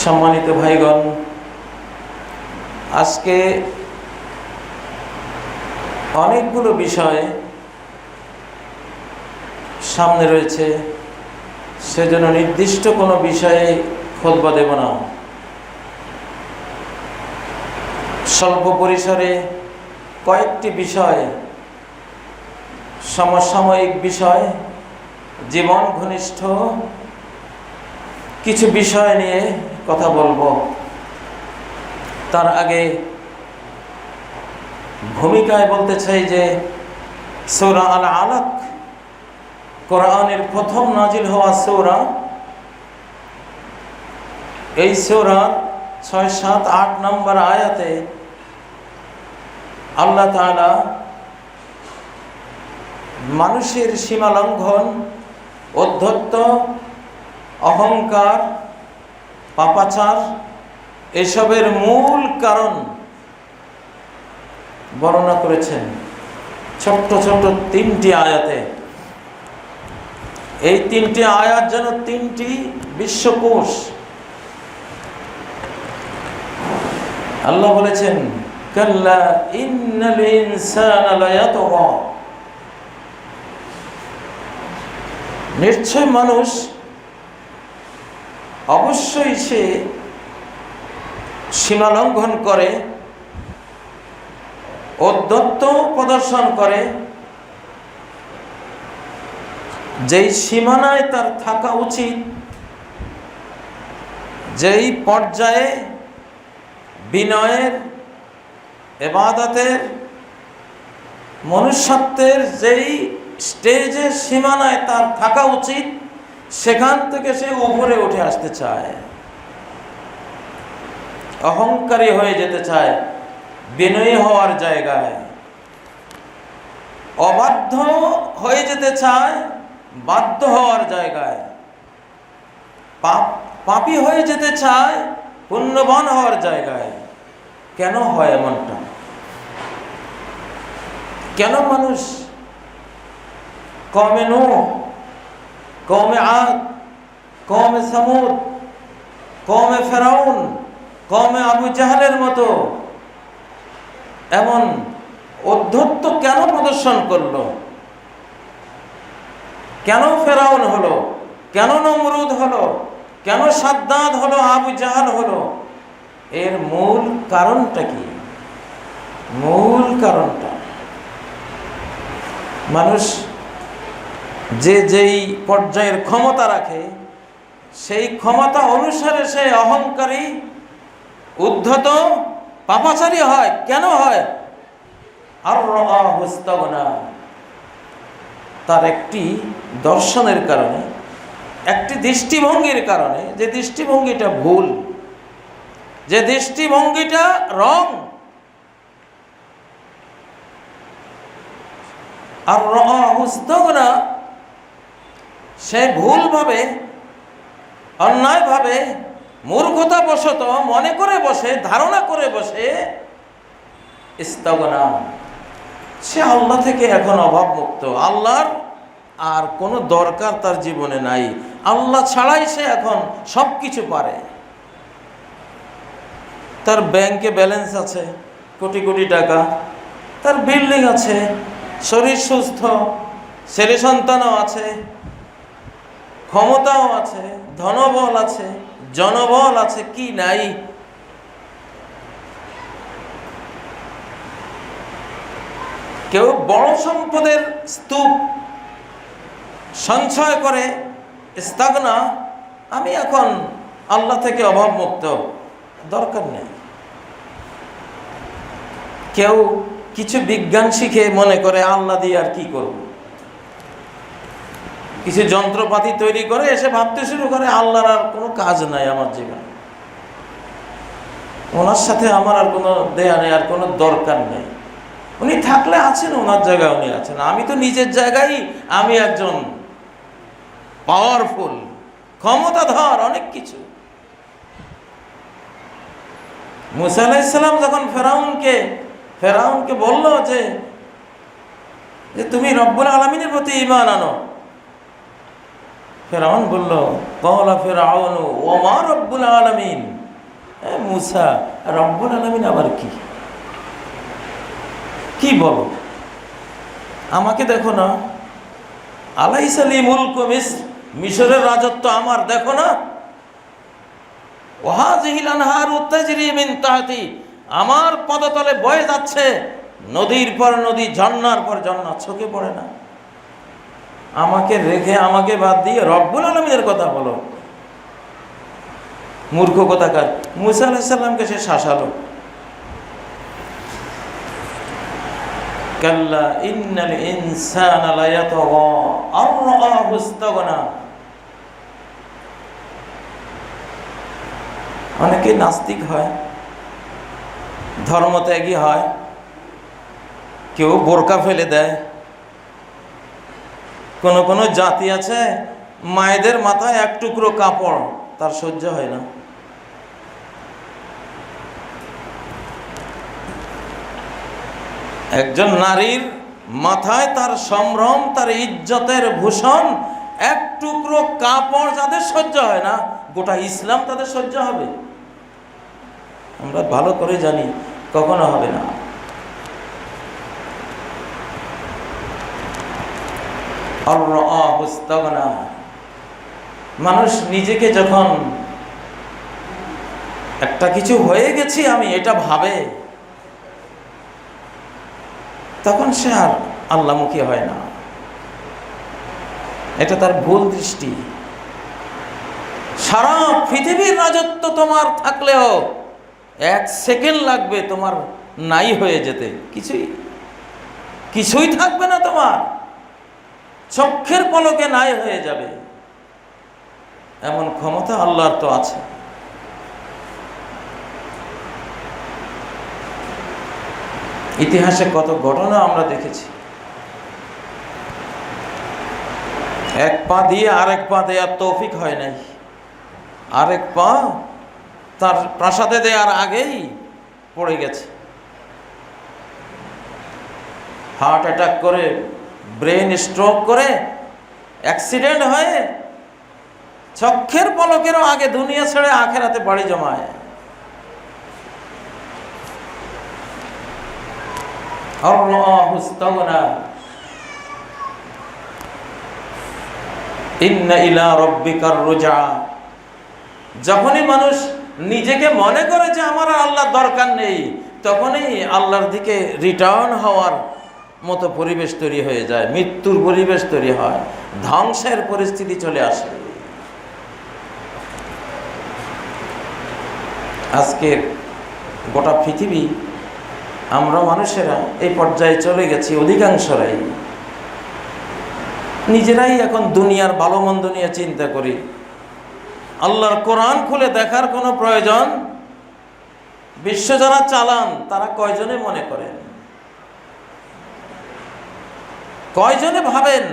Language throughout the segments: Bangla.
সম্মানিত ভাইগণ, আজকে অনেকগুলো বিষয় সামনে রয়েছে, সেজন্য নির্দিষ্ট কোনো বিষয়ে খুতবা দেব না। স্বল্প পরিসরে কয়েকটি বিষয়, সমসাময়িক বিষয়, জীবন ঘনিষ্ঠ কিছু বিষয় নিয়ে কথা বলবো। তার আগে ভূমিকায় বলতে চাই যে সূরা আল আলাক কোরআনের প্রথম নাজিল হওয়া সূরা। এই সূরার 6, 7, 8 নম্বর আয়াতে আল্লাহ তাআলা মানুষের সীমা লঙ্ঘন, অধ্যত্ত, অহংকার, পাপাচার এসবের মূল কারণ বর্ণনা করেছেন ছোট্ট ছোট্ট 3টি আয়াতে। এই 3টি আয়াত যেন 3টি বিশ্বকোষ। আল্লাহ বলেছেন, কাল্লা ইন্নাল ইনসানা লায়াতগা, নিশ্চয় মানুষ অবশ্যই সে সীমা লঙ্ঘন করে, অধ্যত্ত প্রদর্শন করে। যেই সীমানায় তার থাকা উচিত, যেই পর্যায়ে বিনয়ের, ইবাদতের, মনুষ্যত্বের যেই স্টেজের সীমানায় তার থাকা উচিত, সেখান থেকে সে উপরে উঠে আসতে চায়, অহংকারী হয়ে যেতে চায়, বিনয়ী হওয়ার জায়গায় অবাধ্য হয়ে যেতে চায়, বাধ্য হওয়ার জায়গায় পাপী হয়ে যেতে চায়, পুণ্যবান হওয়ার জায়গায়। কেন হয় এমনটা? কেন মানুষ কওমে নূহ, কওমে আদ, কওমে সামুদ, কওমে ফেরাউন, কওমে আবু জাহলের মতো এমন অধ্যত্ত কেন প্রদর্শন করলো? কেন ফেরাউন হলো? কেন নমরুদ হলো? কেন সাদ্দাদ হলো? আবু জাহল হলো? এর মূল কারণটা কি? মূল কারণটা মানুষ যেই পর্যায়ের ক্ষমতা রাখে, সেই ক্ষমতা অনুসারে সে অহংকারী, উদ্ধত, পাপাচারী হয়। কেন হয়? আর রাহুস্তাগনা, তার একটি দর্শনের কারণে, একটি দৃষ্টিভঙ্গির কারণে, যে দৃষ্টিভঙ্গিটা ভুল, যে দৃষ্টিভঙ্গিটা রং। আর রাহুস্তাগনা, সে ভুলভাবে, অন্যায়ভাবে, মূর্খতাবশত মনে করে বসে, ধারণা করে বসে, ইস্তাগনা, সে আল্লাহ থেকে এখন অভাবমুক্ত, আল্লাহর আর কোনো দরকার তার জীবনে নাই, আল্লাহ ছাড়াই সে এখন সব কিছু পারে। তার ব্যাংকে ব্যালেন্স আছে কোটি কোটি টাকা, তার বিল্ডিং আছে, শরীর সুস্থ, ছেলে সন্তানও আছে, ক্ষমতাও আছে, ধনবল আছে, জনবল আছে, কি নাই? কেউ বড় সম্পদের স্তূপ সঞ্চয় করে, ইস্তাগনা, আমি এখন আল্লাহ থেকে অভাবমুক্ত, দরকার নেই। কেউ কিছু বিজ্ঞান শিখে মনে করে আল্লাহ দিয়ে আর কি করব, কিছু যন্ত্রপাতি তৈরি করে এসে ভাবতে শুরু করে আল্লাহর আর কোনো কাজ নাই আমার জীবনে, ওনার সাথে আমার আর কোনো দেয়া নেই, আর কোনো দরকার নেই। উনি থাকলে আছেন, ওনার জায়গায় উনি আছেন, আমি তো নিজের জায়গায়, আমি একজন পাওয়ারফুল, ক্ষমতাধর, অনেক কিছু। মুসা আলাইহিস সালাম যখন ফেরাউনকে বলল যে তুমি রব্বুল আলামিনের প্রতি ঈমান আনো, ফেরাউন বলল, ক্বালা ফিরআউন ওয়া মা রব্বুল আলামিন। মূসা, রব্বুল আলামিন আবার কি? কি বলো? আমাকে দেখো না? আলাইসা লি মুলকু মিসর, মিশরের রাজত্ব আমার, দেখো না? ওয়া হাযিহিল আনহারু তাজরি মিন তাহতি, আমার পদতলে বয়ে যাচ্ছে নদীর পর নদী, ঝর্ণার পর ঝর্ণা, চোখে পড়ে না? আমাকে রেখে, আমাকে বাদ দিয়ে রব্বুল আলামিনের কথা বলো। মূর্খ কোথাকার। মূসা আলাইহিস সালামকে সে শাসালো। কাল্লা ইন্নাল ইনসানা লায়াতাগা আর রাআহু ইসতাগনা। অনেকে নাস্তিক হয়, ধর্মত্যাগী হয়, কেউ বোরকা ফেলে দেয়। কোন জাতি আছে মায়েদের মাথায় এক টুকরো কাপড় তার সহ্য হয় না। একজন নারীর মাথায় তার সম্ভ্রম, তার ইজ্জতের ভূষণ, এক টুকরো কাপড় যাদের সহ্য হয় না, গোটা ইসলাম তাদের সহ্য হবে? আমরা ভালো করে জানি কখনো হবে না। মানুষ নিজেকে যখন একটা কিছু হয়ে গেছি আমি, এটা ভাবে, তখন সে আর আল্লাহমুখী হয় না। এটা তার ভুল দৃষ্টি। সারা পৃথিবীর রাজত্ব তোমার থাকলেও এক সেকেন্ড লাগবে তোমার নাই হয়ে যেতে, কিছুই থাকবে না তোমার, চক্ষের পলকে নাই হয়ে যাবে। এমন ক্ষমতা আল্লাহর তো আছে। ইতিহাসে কত ঘটনা আমরা দেখেছি, এক পা দিয়ে আরেক পা দেওয়ার তৌফিক হয় নাই, আরেক পা তার প্রাসাদে দেওয়ার আগেই পড়ে গেছে, হার্ট অ্যাটাক করে, ব্রেন স্ট্রোক করে, অ্যাক্সিডেন্ট হয়ে চক্ষের পলকেরও আগে দুনিয়া ছেড়ে আখেরাতে বাড়ি জমায়। ইন্না ইলা রাব্বিকার রুজা। যখনই মানুষ নিজেকে মনে করে যে আমার আল্লাহর দরকার নেই, তখনই আল্লাহর দিকে রিটার্ন হওয়ার মতো পরিবেশ তৈরি হয়ে যায়, মৃত্যুর পরিবেশ তৈরি হয়, ধ্বংসের পরিস্থিতি চলে আসে। আজকের গোটা পৃথিবী, আমরা মানুষেরা এই পর্যায়ে চলে গেছি, অধিকাংশরাই নিজেরাই এখন দুনিয়ার ভালো মন্দ নিয়ে চিন্তা করি। আল্লাহর কোরআন খুলে দেখার কোনো প্রয়োজন, বিশ্ব যারা চালান তারা কয়জনে মনে করেন, কয়জনে ভাবেন?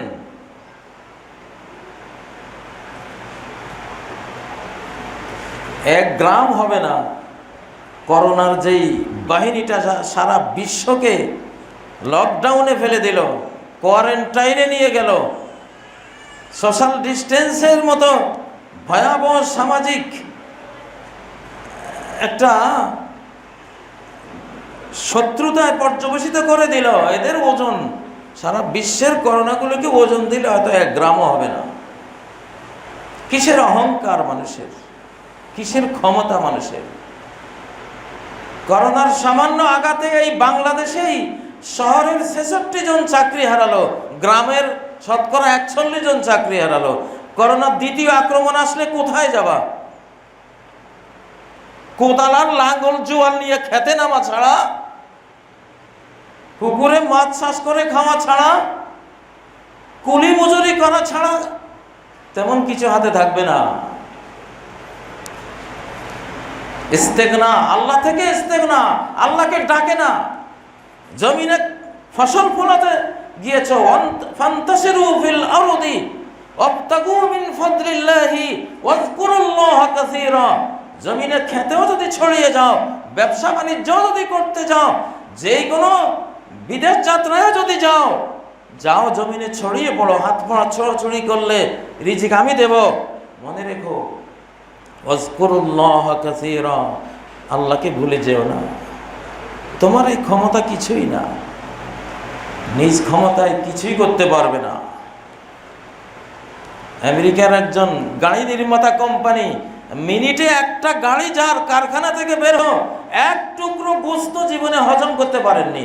এক গ্রাম হবে না। করোনার যেই বাহিনীটা সারা বিশ্বকে লকডাউনে ফেলে দিল, কোয়ারেন্টাইনে নিয়ে গেল, সোশ্যাল ডিস্টেন্সের মতো ভয়াবহ সামাজিক একটা শত্রুতায় পর্যবেসিত করে দিল, এদের ওজন সারা বিশ্বের করোনাগুলোকে ওজন দিলে হয়তো এক গ্রামও হবে না। কিসের অহংকার মানুষের, কিসের ক্ষমতা মানুষের! করোনার সামান্য আঘাতে এই বাংলাদেশেই শহরের 66 জন চাকরি হারালো, গ্রামের শতকরা 41 জন চাকরি হারালো। করোনার দ্বিতীয় আক্রমণ আসলে কোথায় যাবা? কোদালার লাঙ্গল জোয়াল নিয়ে খেতে নামা ছাড়া, পুকুরে মাছ চাষ করে খাওয়া ছাড়া, কুলি মজুরি করা ছাড়া তেমন কিছু হাতে থাকবে না। ইস্তেগনা, আল্লাহ থেকে ইস্তেগনা, আল্লাহকে ডাকে না। জমিনে ফসল ফলাতে গিয়েছ, ফান্তাশিরু ফিল আরদি ওয়াবতাগু মিন ফাদলিল্লাহি ওয়াযকুরুল্লাহা কাসীরা। জমিনে খেতেও যদি ছড়িয়ে যাও, ব্যবসা বাণিজ্য যদি করতে যাও, যেই কোনো বিদেশ যাত্রায় যদি যাও, যাও জমিনে ছড়িয়ে পড়ো, হাত পা ছোড়াছড়ি করলে রিজিক আমি দেব। মনে রেখো, ওয়াজকুরুল্লাহ কাসীরা, আল্লাহকে ভুলে যেও না। তোমার এই ক্ষমতা কিছুই না, নিজ ক্ষমতায় কিছুই করতে পারবে না। আমেরিকার একজন গাড়ি নির্মাতা কোম্পানি, মিনিটে একটা গাড়ি যার কারখানা থেকে বের হো, এক টুকরো গোস্ত জীবনে হজম করতে পারেননি।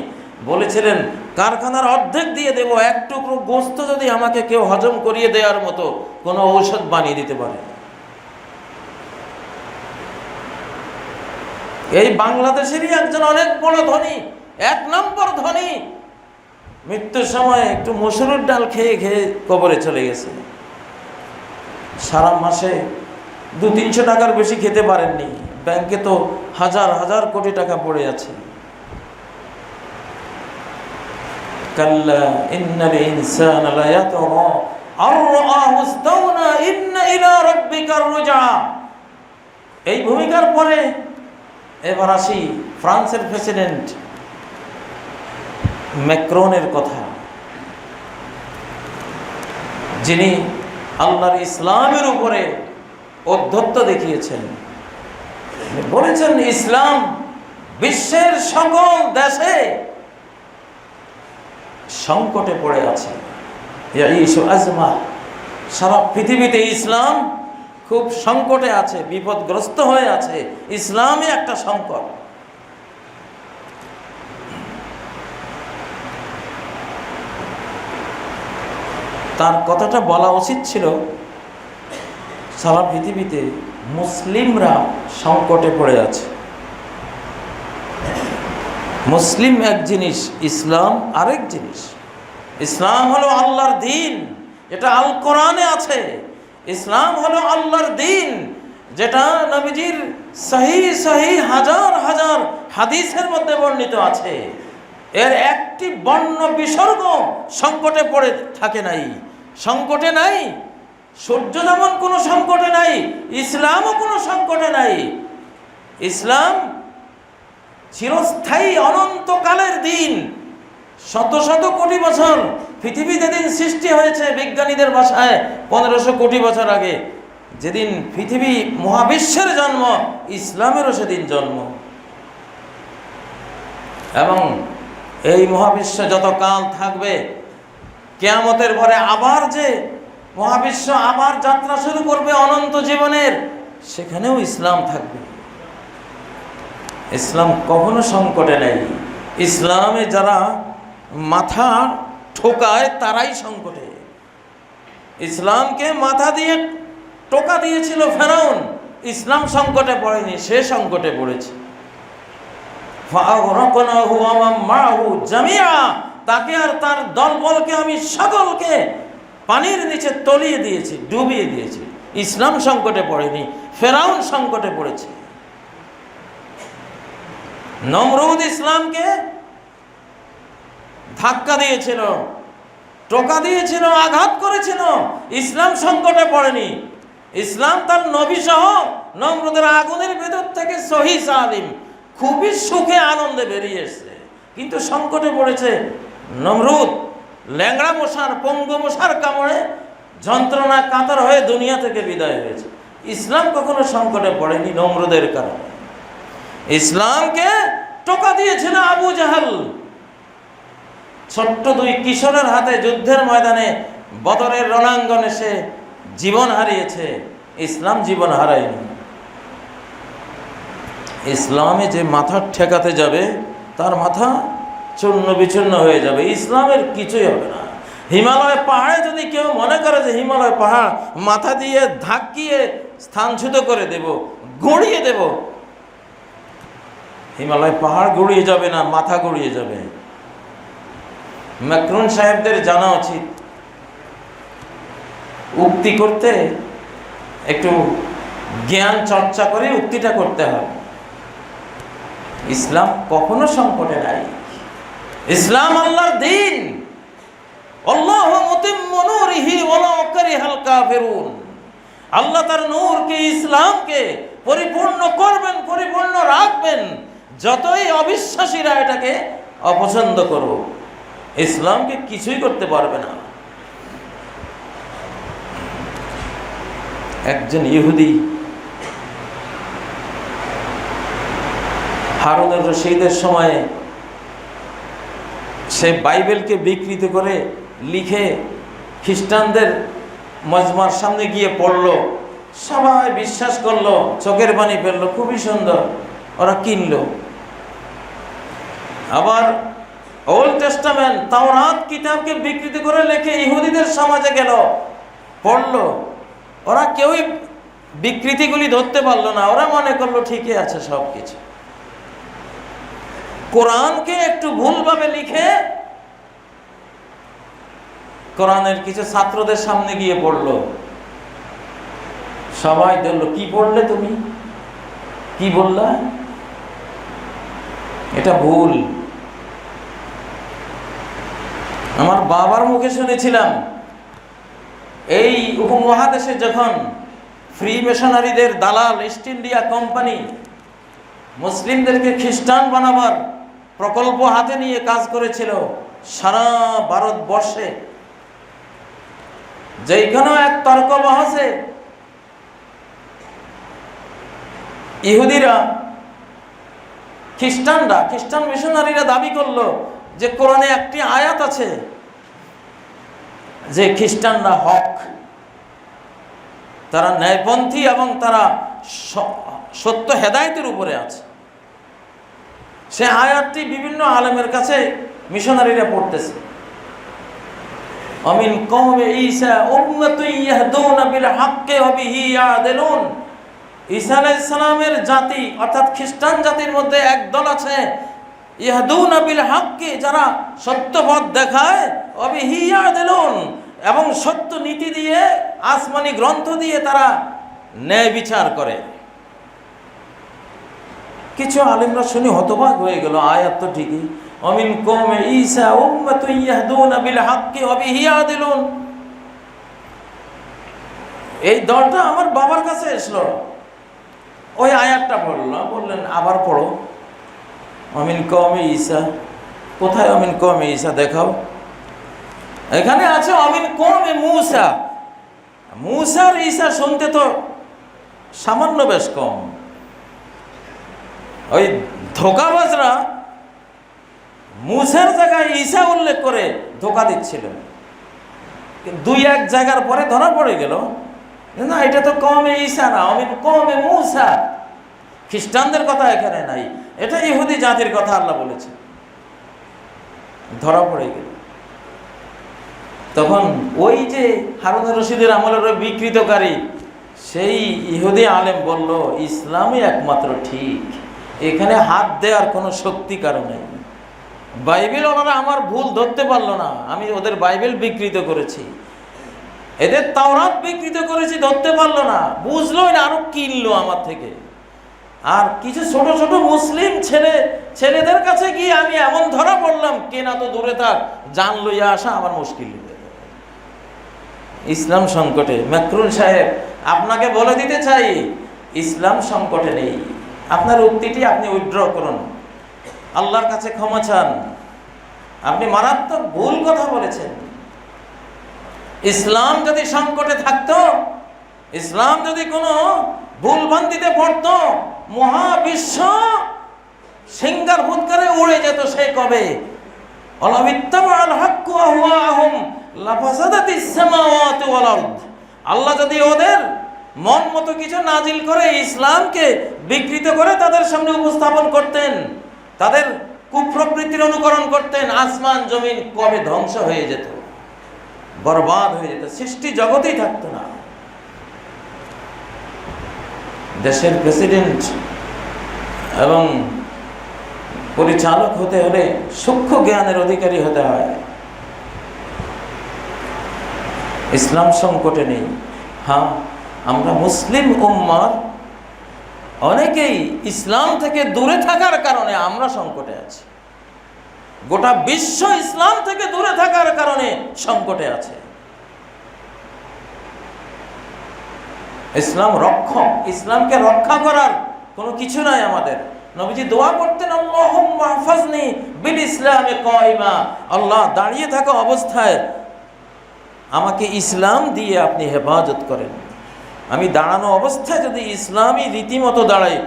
বলেছিলেন কারখানার অর্ধেক দিয়ে দেব, এক টুকরো গোস্ত যদি আমাকে কেউ হজম করিয়ে দেওয়ার মতো কোনো ঔষধ বানিয়ে দিতে পারে। এই বাংলাদেশেরই একজন অনেক বড় ধনী, 1 নম্বর ধনী, মৃত্যুর সময় একটু মসুরের ডাল খেয়ে খেয়ে কবরে চলে গেছে। সারা মাসে 200-300 টাকার বেশি খেতে পারেননি। ব্যাংকে তো হাজার হাজার কোটি টাকা পড়ে আছে। কাল্লা ইন্নাল ইনসানা লায়াতগা আর রাআহু ইসতাগনা ইন্না ইলা রাব্বিকার রুজা। এই ভূমিকার পরে এবার আসি ফ্রান্সের প্রেসিডেন্ট ম্যাক্রনের কথা, যিনি আল্লাহর ইসলামের উপরে ঔদ্ধত্য দেখিয়েছেন। বলেছেন ইসলাম বিশ্বের সকল দেশে সংকটে পড়ে আছে। সারা পৃথিবীতে ইসলাম খুব সংকটে আছে, বিপদগ্রস্ত হয়ে আছে। ইসলামই একটা সংকট। তার কথাটা বলা উচিত ছিল, সারা পৃথিবীতে মুসলিমরা সংকটে পড়ে আছে। মুসলিম এক জিনিস, ইসলাম আরেক জিনিস। ইসলাম হলো আল্লাহর দ্বীন, এটা আল কোরআনে আছে। ইসলাম হলো আল্লাহর দ্বীন, যেটা নবীজির সহি হাজার হাজার হাদিসের মধ্যে বর্ণিত আছে। এর একটি বর্ণ বিসর্গ সংকটে পড়ে থাকে নাই, সংকটে নাই। সূর্য যেমন কোনো সংকটে নাই, ইসলামও কোনো সংকটে নাই। ইসলাম চিরস্থায়ী অনন্তকালের দিন, শত শত কোটি বছর। পৃথিবী যেদিন সৃষ্টি হয়েছে বিজ্ঞানীদের ভাষায় 1500 কোটি বছর আগে, যেদিন পৃথিবী মহাবিশ্বের জন্ম, ইসলামেরও সেদিন জন্ম। এবং এই মহাবিশ্ব যত কাল থাকবে, কিয়ামতের পরে আবার যে মহাবিশ্ব আবার যাত্রা শুরু করবে অনন্ত জীবনের, সেখানেও ইসলাম থাকবে। ইসলাম কখনো সংকটে নেই। ইসলামে যারা মাথা ঠোকায় তারাই সংকটে। ইসলামকে মাথা দিয়ে টোকা দিয়েছিল ফেরাউন, ইসলাম সংকটে পড়েনি, সে সংকটে পড়েছে। তাকে আর তার দলবলকে আমি সকলকে পানির নিচে তলিয়ে দিয়েছি, ডুবিয়ে দিয়েছি। ইসলাম সংকটে পড়েনি, ফেরাউন সংকটে পড়েছে। নমরুদ ইসলামকে ধাক্কা দিয়েছিল, টোকা দিয়েছিল, আঘাত করেছিল, ইসলাম সংকটে পড়েনি। ইসলাম তার নবী সহ নমরুদের আগুনের ভেতর থেকে সহি সালিম খুবই সুখে আনন্দে বেরিয়ে এসেছে। কিন্তু সংকটে পড়েছে নমরুদ, ল্যাংড়া মশার, পঙ্গু মশার কামড়ে যন্ত্রণা কাতর হয়ে দুনিয়া থেকে বিদায় হয়েছে। ইসলাম কখনো সংকটে পড়েনি নমরুদের কারণে। ইসলামকে টোকা দিয়েছিল আবু জাহাল, ছোট্ট 2 কিশোরের হাতে যুদ্ধের ময়দানে বদরের রণাঙ্গনে সে জীবন হারিয়েছে। ইসলাম জীবন হারায়নি। ইসলামে যে মাথা ঠেকাতে যাবে তার মাথা চূর্ণ বিচূর্ণ হয়ে যাবে। ইসলামের কিছুই হবে না। হিমালয় পাহাড়ে যদি কেউ মনে করে যে হিমালয় পাহাড় মাথা দিয়ে ধাক্কিয়ে স্থানচ্যুত করে দেব, গড়িয়ে দেব, হিমালয় পাহাড় গড়িয়ে যাবে না, মাথা গড়িয়ে যাবে। ম্যাক্রন সাহেবদের জানা উচিত, উক্তি করতে একটু জ্ঞান চর্চা করে উক্তিটা করতে হবে। ইসলাম কখনো সংকটে নাই। ইসলাম আল্লাহর দ্বীন। আল্লাহু মুতিম্মু নূরিহি ওয়ালাউ কারিহাল কাফিরুন। আল্লাহ তার নূরকে, ইসলামকে পরিপূর্ণ করবেন, পরিপূর্ণ রাখবেন, যতই অবিশ্বাসীরা এটাকে অপছন্দ করুক। ইসলামকে কিছুই করতে পারবে না। একজন ইহুদি হারুনুর রশিদের সময়ে সে বাইবেলকে বিকৃত করে লিখে খ্রিস্টানদের মজমার সামনে গিয়ে পড়লো, সবাই বিশ্বাস করলো, চোখের পানি ফেললো, খুবই সুন্দর, ওরা কিনলো। আবার ওল্ড টেস্টামেন্ট তাওরাত কিতাবকে বিকৃত করে লিখে ইহুদিদের সমাজে গেল, পড়লো, ওরা কেউই বিকৃতিগুলি ধরতে পারলো না, ওরা মনে করলো ঠিকই আছে সব কিছু। কোরআনকে একটু ভুলভাবে লিখে কোরআনের কিছু ছাত্রদের সামনে গিয়ে পড়লো, সবাই দেখলো, কি পড়লে তুমি, কি বললা, এটা ভুল। আমার বাবার মুখে শুনেছিলাম, এই উপমহাদেশে যখন ফ্রি মিশনারিদের দালাল ইস্ট ইন্ডিয়া কোম্পানি মুসলিমদেরকে খ্রিস্টান বানাবার প্রকল্প হাতে নিয়ে কাজ করেছিল সারা ভারতবর্ষে, যেখানেও এক তর্ক বহসে ইহুদিরা খ্রিস্টান মিশনারিরা দাবি করলো যে কোরআনে একটি আয়াত আছে যে খ্রিস্টানরা হক, তারা ন্যায়পন্থী এবং তারা সত্য হেদায়েতের উপরে আছে। সে আয়াতটি বিভিন্ন আলেমের কাছে মিশনারিরা পড়তেছে। আমিন কওমে ঈসা উম্মাতুন ইয়াহদুনা বিল হাক্কি ওয়া বিহি ইয়াদিলুন। ঈসা আলাইহিস সালামের জাতি অর্থাৎ খ্রিস্টান জাতির মধ্যে একদল আছে ইয়াহদুনা বিল হাক্কি, যারা সত্য পথ দেখায়, ওয়া বিহি ইয়াদিলুন, এবং সত্য নীতি দিয়ে আসমানি গ্রন্থ দিয়ে তারা ন্যায় বিচার করে। কিছু আলেমরা শুনে হতবাক হয়ে গেল, আয়াত তো ঠিকই, আমিন কওমে ঈসা উম্মাতুন ইয়াহদুনা বিল হাক্কি ওয়া বিহি ইয়াদিলুন। এই দলটা আমার বাবার কাছে এসলো, ওই আয়াতটা পড়লো, বললেন আবার পড়ো, আমিন কওমে ঈসা। কোথায় আমিন কওমে ঈসা দেখাও? এখানে আছে আমিন কওমে মূসা। মূসার ঈসা শুনতে তো সামান্য বেশ কম। ওই ধোঁকাবাজরা মূসার জায়গায় ঈসা উল্লেখ করে ধোঁকা দিচ্ছিল, দুই এক জায়গার পরে ধরা পড়ে গেল, না এটা তো কওমে ঈসা না, আমিন কওমে মূসা। খ্রিস্টানদের কথা এখানে নাই, এটা ইহুদি জাতির কথা আল্লাহ বলেছে, ধরা পড়ে গেল। তখন ওই যে হারুনুর রশিদের আমলের বিকৃতকারী সেই ইহুদি আলেম বলল, ইসলামই একমাত্র ঠিক, এখানে হাত দেওয়ার কোনো শক্তি কারো নেই। বাইবেল ওনারা আমার ভুল ধরতে পারলো না, আমি ওদের বাইবেল বিকৃত করেছি, এদের তাওরাত বিকৃত করেছি, ধরতে পারলো না, বুঝলোই না, আরো কিনলো আমার থেকে। আর কিছু ছোট ছোট মুসলিম ছেলেদের কাছে গিয়ে আমি এমন ধরা পড়লাম, কেনা তো দূরে থাক, জান লইয়া আসা আমার মুশকিল। ইসলাম সংকটে। ম্যাকরুন সাহেব, আপনাকে বলে দিতে চাই, ইসলাম সংকটে নেই। আপনার উক্তিটি আপনি উইথড্র করুন, আল্লাহর কাছে ক্ষমা চান, আপনি মারাত্মক ভুল কথা বলেছেন। ইসলাম যদি সংকটে থাকতো, ইসলাম যদি কোনো ভুলভ্রান্তিতে পড়তো, মহাবিশ্ব সিঙ্গার ফুৎকারে উড়ে যেত সে কবে। আল্লাহ যদি ওদের মন মতো কিছু নাজিল করে ইসলামকে বিকৃত করে তাদের সামনে উপস্থাপন করতেন, তাদের কুপ্রবৃত্তির অনুকরণ করতেন, আসমান জমিন কবে ধ্বংস হয়ে যেত, বরবাদ হয়ে যেত, সৃষ্টি জগতেই থাকতো না। দেশের প্রেসিডেন্ট এবং পরিচালক হতে হলে সূক্ষ্ম জ্ঞানের অধিকারী হতে হয়। ইসলাম সংকটে নেই। হ্যাঁ, আমরা মুসলিম উম্মার অনেকেই ইসলাম থেকে দূরে থাকার কারণে আমরা সংকটে আছি। গোটা বিশ্ব ইসলাম থেকে দূরে থাকার কারণে সংকটে আছে। ইসলাম রক্ষক, ইসলামকে রক্ষা করার কোনো কিছু নাই আমাদের। নবীজি দোয়া করতেন, আল্লাহুম্মা হাফিজনি বিল ইসলামে কায়িমা, আল্লাহ দাঁড়িয়ে থাকা অবস্থায় আমাকে ইসলাম দিয়ে আপনি হেফাজত করেন। আমি দাঁড়ানো অবস্থায় যদি ইসলামী রীতিমতো দাঁড়াই,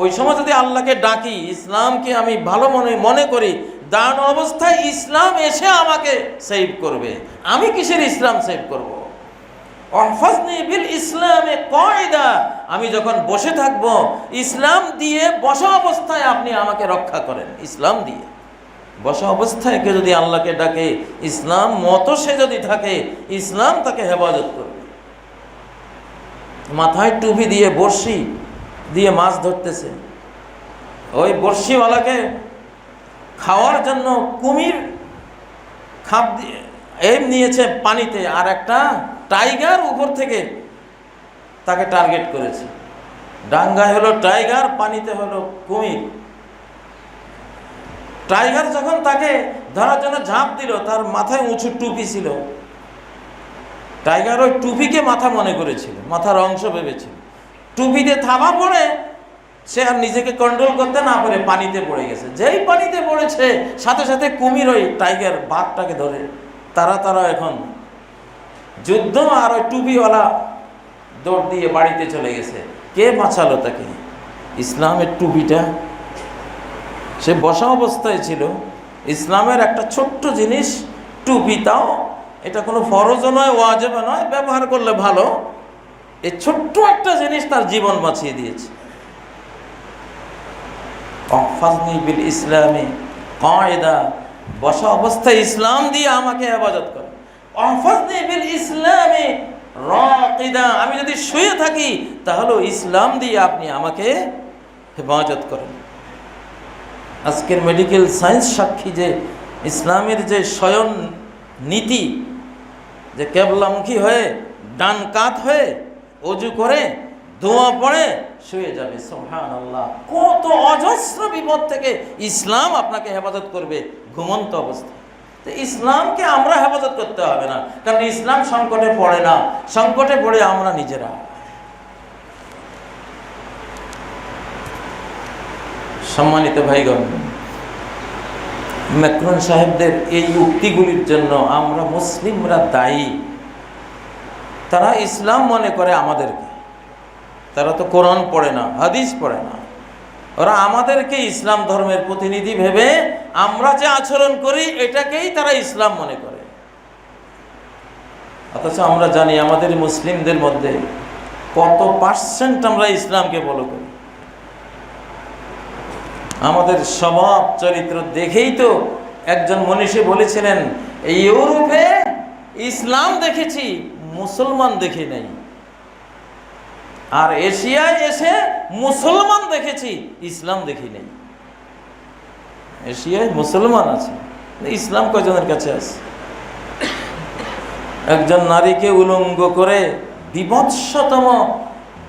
ওই সময় যদি আল্লাহকে ডাকি, ইসলামকে আমি ভালো মনে করি, দাঁড়ানো অবস্থায় ইসলাম এসে আমাকে সেভ করবে। আমি কিসের ইসলাম সেভ করব? ওয়াহফাজনি বিল ইসলামে কায়দা, আমি যখন বসে থাকব ইসলাম দিয়ে বসা অবস্থায় আপনি আমাকে রক্ষা করেন। ইসলাম দিয়ে বসা অবস্থায় কেউ যদি আল্লাহকে ডাকে, ইসলাম মতো সে যদি থাকে, ইসলাম তাকে হেফাজত করবে। মাথায় টুপি দিয়ে বড়শি দিয়ে মাছ ধরতেছে, ওই বড়শিওয়ালাকে খাওয়ার জন্য কুমির খাপ দিয়ে এম নিয়েছে পানিতে, আর একটা টাইগার উপর থেকে তাকে টার্গেট করেছে। ডাঙ্গায় হলো টাইগার, পানিতে হলো কুমির। টাইগার যখন তাকে ধরার জন্য ঝাঁপ দিল, তার মাথায় উঁচু টুপি ছিল। টাইগার ওই টুপিকে মাথা মনে করেছিল, মাথার অংশ ভেবেছিল। টুপিতে থাবা পড়ে সে আর নিজেকে কন্ট্রোল করতে না পারে পানিতে পড়ে গেছে। যেই পানিতে পড়েছে, সাথে সাথে কুমির ওই টাইগার বাঘটাকে ধরে তারা এখন যুদ্ধ, আর ওই টুপিওয়ালা দৌড় দিয়ে বাড়িতে চলে গেছে। কে বাঁচালো তাকে? ইসলামের টুপিটা। সে বসা অবস্থায় ছিল, ইসলামের একটা ছোট্ট জিনিস টুপি, তাও এটা কোনো ফরজও নয়, ওয়াজিবও নয়, ব্যবহার করলে ভালো। এই ছোট্ট একটা জিনিস তার জীবন বাঁচিয়ে দিয়েছে। ওয়াহফাজনি বিল ইসলামে কায়দা, বসা অবস্থায় ইসলাম দিয়ে আমাকে হেফাজত করে। ওয়াহফাজনি বিল ইসলামে রাকিদা, আমি যদি শুয়ে থাকি তাহলে ইসলাম দিয়ে আপনি আমাকে হেফাজত করেন। আজকের মেডিকেল সায়েন্স সাক্ষী যে ইসলামের যে শয়ন নীতি, যে কেবলামুখী হয়ে ডান কাত হয়ে অজু করে দোয়া পড়ে শুয়ে যাবে, সুবহানাল্লাহ। কত অজস্র বিপদ থেকে ইসলাম আপনাকে হেফাজত করবে ঘুমন্ত অবস্থায়। তো ইসলামকে আমরা হেফাজত করতে হবে না, কারণ ইসলাম সংকটে পড়ে না, সংকটে পড়ে আমরা নিজেরা। সম্মানিত ভাইগণ, ম্যাক্রন সাহেবদের এই উক্তিগুলির জন্য আমরা মুসলিমরা দায়ী। তারা ইসলাম মনে করে আমাদেরকে, তারা তো কোরআন পড়ে না, হাদিস পড়ে না। ওরা আমাদেরকে ইসলাম ধর্মের প্রতিনিধি ভেবে আমরা যে আচরণ করি এটাকেই তারা ইসলাম মনে করে। অথচ আমরা জানি আমাদের মুসলিমদের মধ্যে কত পার্সেন্ট আমরা ইসলামকে ফলো করি। আমাদের স্বভাব চরিত্র দেখেই তো একজন মনীষী বলেছিলেন, ইউরোপে ইসলাম দেখেছি, মুসলমান দেখি নাই, আর এশিয়ায় এসে মুসলমান দেখেছি, ইসলাম দেখি নাই। এশিয়ায় মুসলমান আছে, ইসলাম কয়জনের কাছে আছে? একজন নারীকে উলঙ্গ করে বিভৎসতম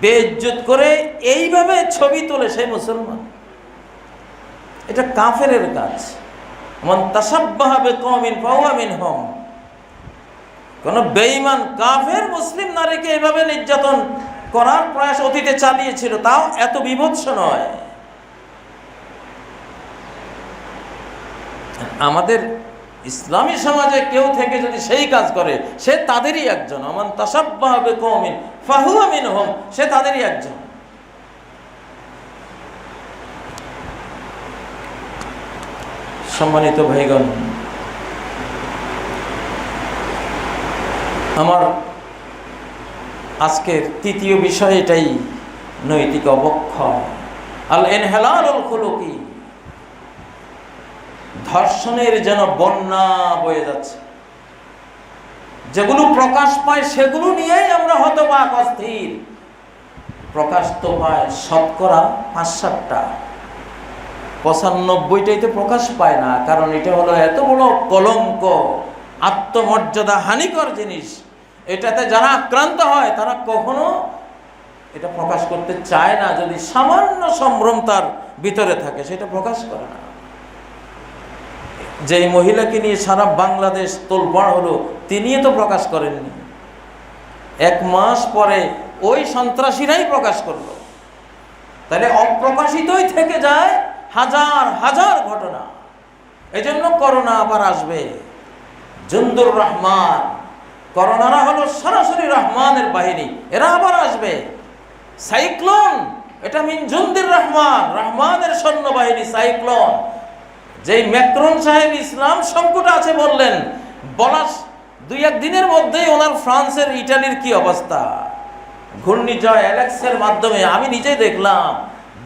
বেইজ্জত করে এইভাবে ছবি তোলে, সে মুসলমান। এটা কাফেরের কাজ। মান তাশাব্বাহা বিকওমিন ফাহুয়া মিনহুম। কোন বেঈমান কাফের মুসলিম নারীকে এভাবে নির্যাতন করার প্রয়াস অতীতে চালিয়েছিল, তাও এত বিভৎস নয়। আমাদের ইসলামী সমাজে কেউ থেকে যদি সেই কাজ করে, সে তাদেরই একজন। মান তাশাব্বাহা বিকওমিন ফাহুয়া মিনহুম, সে তাদেরই একজন। সম্মানিত ভাইগণ, আমার আজকের তৃতীয় বিষয় এটাই, নৈতিক অবক্ষয়। আল ইনহিলালুল খুলুকি, ধর্ষণের যেন বন্যা বয়ে যাচ্ছে। যেগুলো প্রকাশ পায় সেগুলো নিয়েই আমরা হতবাক, অস্থির। প্রকাশ তো পায় শতকরা ৫-৭টা, ৯৫টাই তো প্রকাশ পায় না। কারণ এটা হলো এত বড় কলঙ্ক, আত্মমর্যাদা হানিকর জিনিস। এটাতে যারা আক্রান্ত হয় তারা কখনো এটা প্রকাশ করতে চায় না। যদি সামান্য সম্ভ্রম তার ভিতরে থাকে, সেটা প্রকাশ করে না। যে মহিলাকে নিয়ে সারা বাংলাদেশ তোলপাড় হলো, তিনিও তো প্রকাশ করেননি। ১ মাস পরে ওই সন্ত্রাসীরাই প্রকাশ করলো। তাহলে অপ্রকাশিতই থেকে যায় হাজার হাজার ঘটনা। এজন্য করোনা আবার আসবে। জুন্দুর রহমান, করোনারা হলো সরাসরি রহমানের বাহিনী, এরা আবার আসবে। সাইক্লোন, এটা মিন জুন্দির রহমান, রহমানের সৈন্যবাহিনী সাইক্লোন। যেই ম্যাক্রন সাহেব ইসলাম সংকট আছে বললেন, বলার 2-1 দিনের মধ্যেই ওনার ফ্রান্সের ইটালির কি অবস্থা। ঘূর্ণিঝড় অ্যালেক্সের মাধ্যমে আমি নিজে দেখলাম,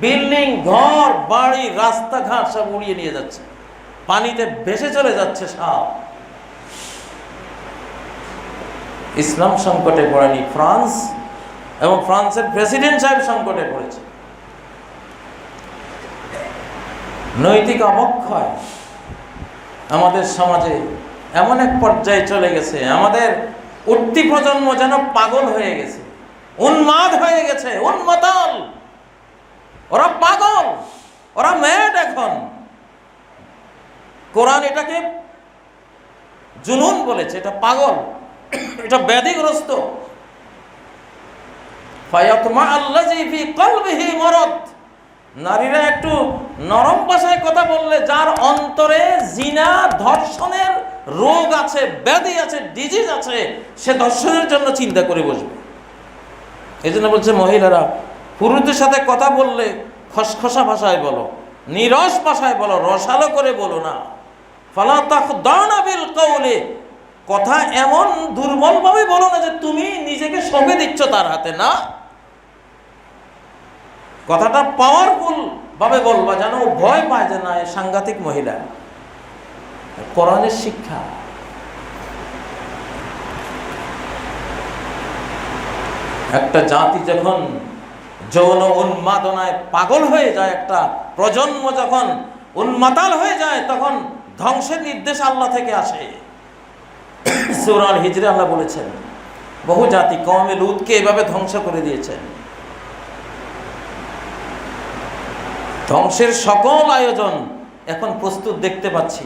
বিল্ডিং, ঘর বাড়ি, রাস্তাঘাট সব উড়িয়ে নিয়ে যাচ্ছে, পানিতে ভেসে চলে যাচ্ছে সব। ইসলাম সংকটে পড়েনি ফ্রান্স, এবং ফ্রান্সের প্রেসিডেন্ট সাহেব সংকটে পড়েছে। নৈতিক অবক্ষয় আমাদের সমাজে এমন এক পর্যায়ে চলে গেছে, আমাদের উঠতি প্রজন্ম যেন পাগল হয়ে গেছে, উন্মাদ হয়ে গেছে, উন্মাতাল। ওরা পাগল, ওরা ম্যাড। এখন কোরআন এটাকে জুনুন বলেছে, এটা পাগল, এটা ব্যাধিগ্রস্ত। ফায়াতমা আল্লাযী ফী কলবিহি মারাদ। নারীরা একটু নরম ভাষায় কথা বললে, যার অন্তরে জিনা ধর্ষণের রোগ আছে, ব্যাধি আছে, ডিজিজ আছে, সে ধর্ষণের জন্য চিন্তা করে বসবে। এই জন্য বলছে মহিলারা পুরুষদের সাথে কথা বললে খসখসা ভাষায় বলো, নিরস ভাষায় বলো, রসালো করে বলো না। ফালা তাখদানা বিল কওলি, কথা এমন দুর্বলভাবে বলো না যে তুমি নিজেকে সঁপে দিচ্ছ তার হাতে, না। কথাটা পাওয়ারফুল ভাবে বলবা, যেন ও ভয় পায় যে না, সাংঘাতিক মহিলা। কোরআনের শিক্ষা। একটা জাতি যখন যৌন উন্মাদনায় পাগল হয়ে যায়, একটা প্রজন্ম যখন উন্মাতাল হয়ে যায়, তখন ধ্বংসের নির্দেশ আল্লাহ থেকে আসে। সূরা আল হিজরে আল্লাহ বলেছেন, বহু জাতি কওমে লূতকে এভাবে ধ্বংস করে দিয়েছেন। ধ্বংসের সকল আয়োজন এখন প্রস্তুত দেখতে পাচ্ছি।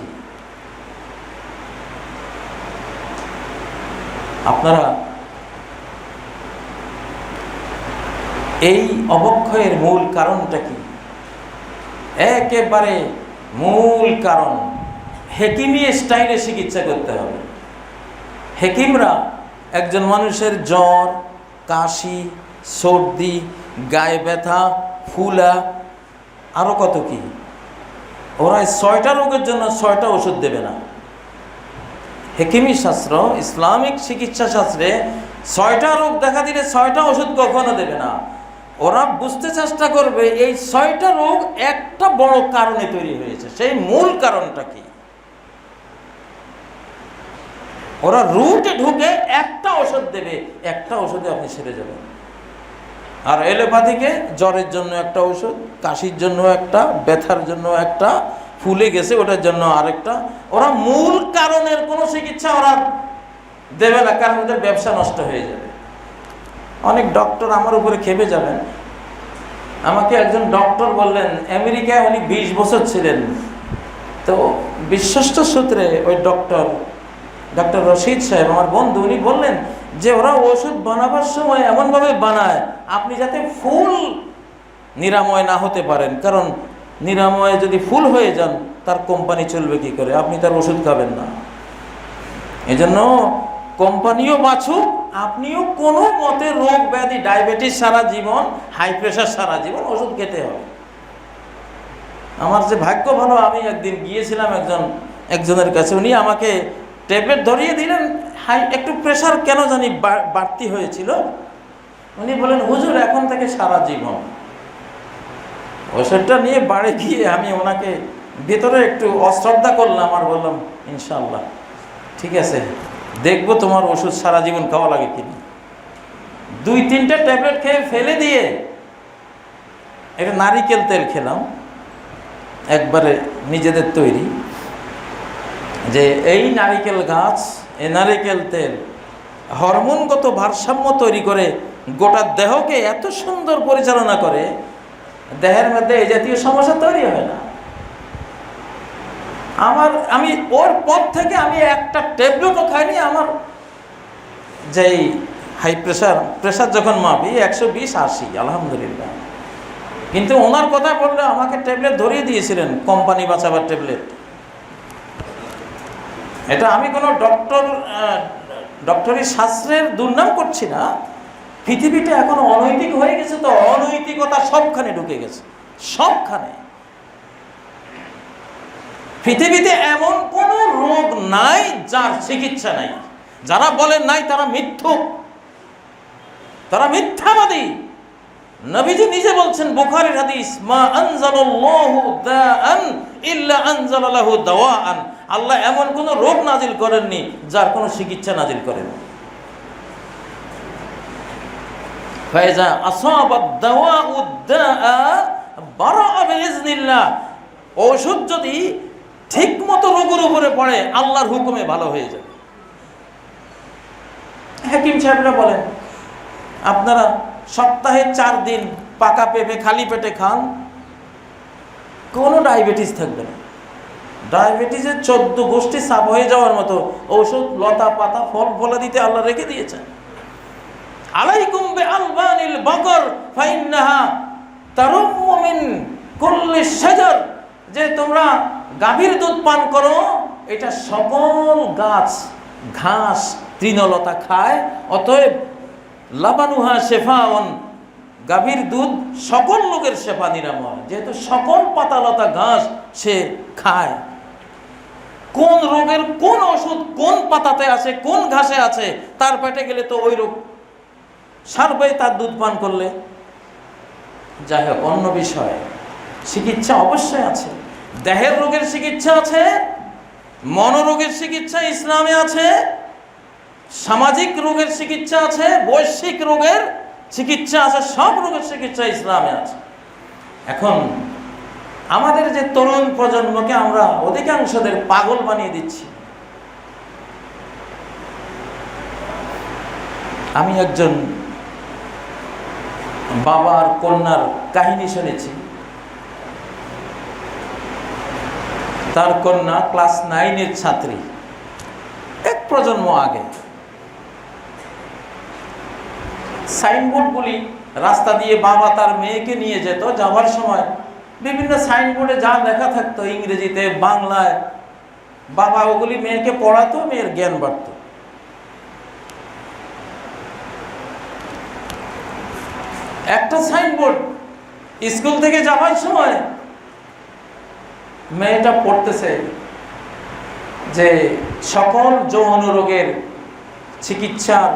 আপনারা এই অবক্ষয়ের মূল কারণটা কি? একেবারে মূল কারণ, হেকিমি স্টাইলে চিকিৎসা করতে হবে। হেকিমরা একজন মানুষের জ্বর, কাশি, সর্দি, গায়ে ব্যথা, ফুলা, আরো কত কি, ওরা 6টা রোগের জন্য 6টা ওষুধ দেবে না। হেকিমি শাস্ত্র, ইসলামিক চিকিৎসা শাস্ত্রে 6টা রোগ দেখা দিলে 6টা ওষুধ কখনো দেবে না। ওরা বুঝতে চেষ্টা করবে এই 6টা রোগ একটা বড় কারণে তৈরি হয়েছে, সেই মূল কারণটা কি। ওরা রুটে ঢুকে একটা ওষুধ দেবে, একটা ওষুধে আপনি সেরে যাবেন। আর এলোপ্যাথিকে জ্বরের জন্য একটা ওষুধ, কাশির জন্য একটা, ব্যথার জন্য একটা, ফুলে গেছে ওটার জন্য আরেকটা। ওরা মূল কারণের কোনো চিকিৎসা ওরা দেবে না, কারণ ওদের ব্যবসা নষ্ট হয়ে যাবে। অনেক ডক্টর আমার উপরে খেপে যাবেন। আমাকে একজন ডক্টর বললেন, আমেরিকায় উনি 20 বছর ছিলেন, তো বিশ্বস্ত সূত্রে ওই ডক্টর রশিদ সাহেব আমার বন্ধু, উনি বললেন যে ওরা ওষুধ বানাবার সময় এমনভাবে বানায় আপনি যাতে ফুল নিরাময় না হতে পারেন, কারণ নিরাময় যদি ফুল হয়ে যান তার কোম্পানি চলবে কি করে, আপনি তার ওষুধ খাবেন না। এজন্য কোম্পানিও বাঁচুক, আপনিও কোনো মতে রোগ ব্যাধি, ডায়াবেটিস সারা জীবন, হাই প্রেশার সারা জীবন, ওষুধ খেতে হবে। আমার যে ভাগ্য ভালো, আমি একদিন গিয়েছিলাম একজনের কাছে, উনি আমাকে ট্যাবলেট ধরিয়ে দিলেন, একটু প্রেশার কেন জানি বাড়তি হয়েছিল। উনি বলেন, হুজুর এখন থেকে সারা জীবন। ওষুধটা নিয়ে বাড়ি গিয়ে আমি ওনাকে ভেতরে একটু অশ্রদ্ধা করলাম আর বললাম, ইনশাআল্লাহ ঠিক আছে, দেখবো তোমার ওষুধ সারা জীবন খাওয়া লাগে কিনা। 2-3টা ট্যাবলেট খেয়ে ফেলে দিয়ে একটা নারিকেল তেল খেলাম, একবারে নিজেদের তৈরি, যে এই নারিকেল গাছ, এই নারিকেল তেল হরমোনগত ভারসাম্য তৈরি করে গোটা দেহকে এত সুন্দর পরিচালনা করে, দেহের মধ্যে এই জাতীয় সমস্যা তৈরি হয় না। আমি ওর পর থেকে আমি একটা ট্যাবলেটও খাইনি। আমার যেই হাই প্রেশার যখন মাপি 120/80, আলহামদুলিল্লাহ কিন্তু ওনার কথা বললে আমাকে ট্যাবলেট ধরিয়ে দিয়েছিলেন, কোম্পানি বাঁচাবার ট্যাবলেট। এটা আমি কোনো ডক্টরি শাস্ত্রের দুর্নাম করছি না। পৃথিবীটা এখন অনৈতিক হয়ে গেছে, তো অনৈতিকতা সবখানে ঢুকে গেছে, সবখানে। পৃথিবীতে এমন কোনো রোগ নাই যার চিকিৎসা নাই। যারা বলেন নাই তারা মিথ্যুক, তারা মিথ্যাবাদী। নবীজি নিজে বলছেন, বুখারীর হাদিস, মা আনজালাল্লাহু দাআন ইল্লা আনজালা লাহু দাওয়াআন। আল্লাহ এমন কোন রোগ নাজিল করেননি যার কোনো চিকিৎসা নাজিল করেন। ফাইজা আসাবাদ দাওয়াউ দাআ বারাআ বিইজনিল্লাহ। ঔষধ যদি ঠিকমতো রোগের উপরে পড়ে আল্লাহর হুকুমে ভালো হয়ে যাবে। হাকিম সাহেবরা বলেন, আপনারা সপ্তাহে 4 দিন পাকা পেঁপে খালি পেটে খান, কোনো ডায়াবেটিস থাকবে না। ডায়াবেটিসের 14 গোষ্ঠী সাফ হয়ে যাওয়ার মতো ঔষধ, লতা পাতা, ফল ফলা দিতে আল্লাহ রেখে দিয়েছেন। আলাইকুম বিআলবানিল বাকর ফাইন্নাহা তারুম্মু মিন কুল্লি শাজার। যে তোমরা গাভীর দুধ পান করো, এটা সকল গাছ, ঘাস, তৃণলতা খায়, অতএব লাবানুহা শেফাউন, গাভীর দুধ সকল লোকের শেফা, নিরাময়। যেহেতু সকল পাতালতা ঘাস সে খায়, কোন রোগের কোন ওষুধ কোন পাতাতে আছে, কোন ঘাসে আছে, তার পেটে গেলে তো ওই রোগ সারবে তার দুধ পান করলে। যাই হোক, অন্য বিষয়, চিকিৎসা অবশ্যই আছে। দেহের রোগের চিকিৎসা আছে, মনোরোগের চিকিৎসা ইসলামে আছে, সামাজিক রোগের চিকিৎসা আছে, বৈশ্বিক রোগের চিকিৎসা আছে, সব রোগের চিকিৎসা ইসলামে আছে। এখন আমাদের যে তরুণ প্রজন্মকে আমরা অধিকাংশদের পাগল বানিয়ে দিচ্ছি। আমি একজন বাবার কন্যার কাহিনী শুনেছি। তার কন্যা ক্লাস 9-এর ছাত্রী, এক প্রজন্ম আগে। সাইনবোর্ডগুলি রাস্তা দিয়ে বাবা তার মেয়েকে নিয়ে যেত, যাওয়ার সময় বিভিন্ন সাইনবোর্ডে যা লেখা থাকতো ইংরেজিতে, বাংলায়, বাবা ওগুলি মেয়েকে পড়াতো, মেয়ের জ্ঞান বাড়ত। একটা সাইনবোর্ড স্কুল থেকে যাওয়ার সময় মেয়েটা পড়তেছে যে সকল যৌন রোগের চিকিৎসার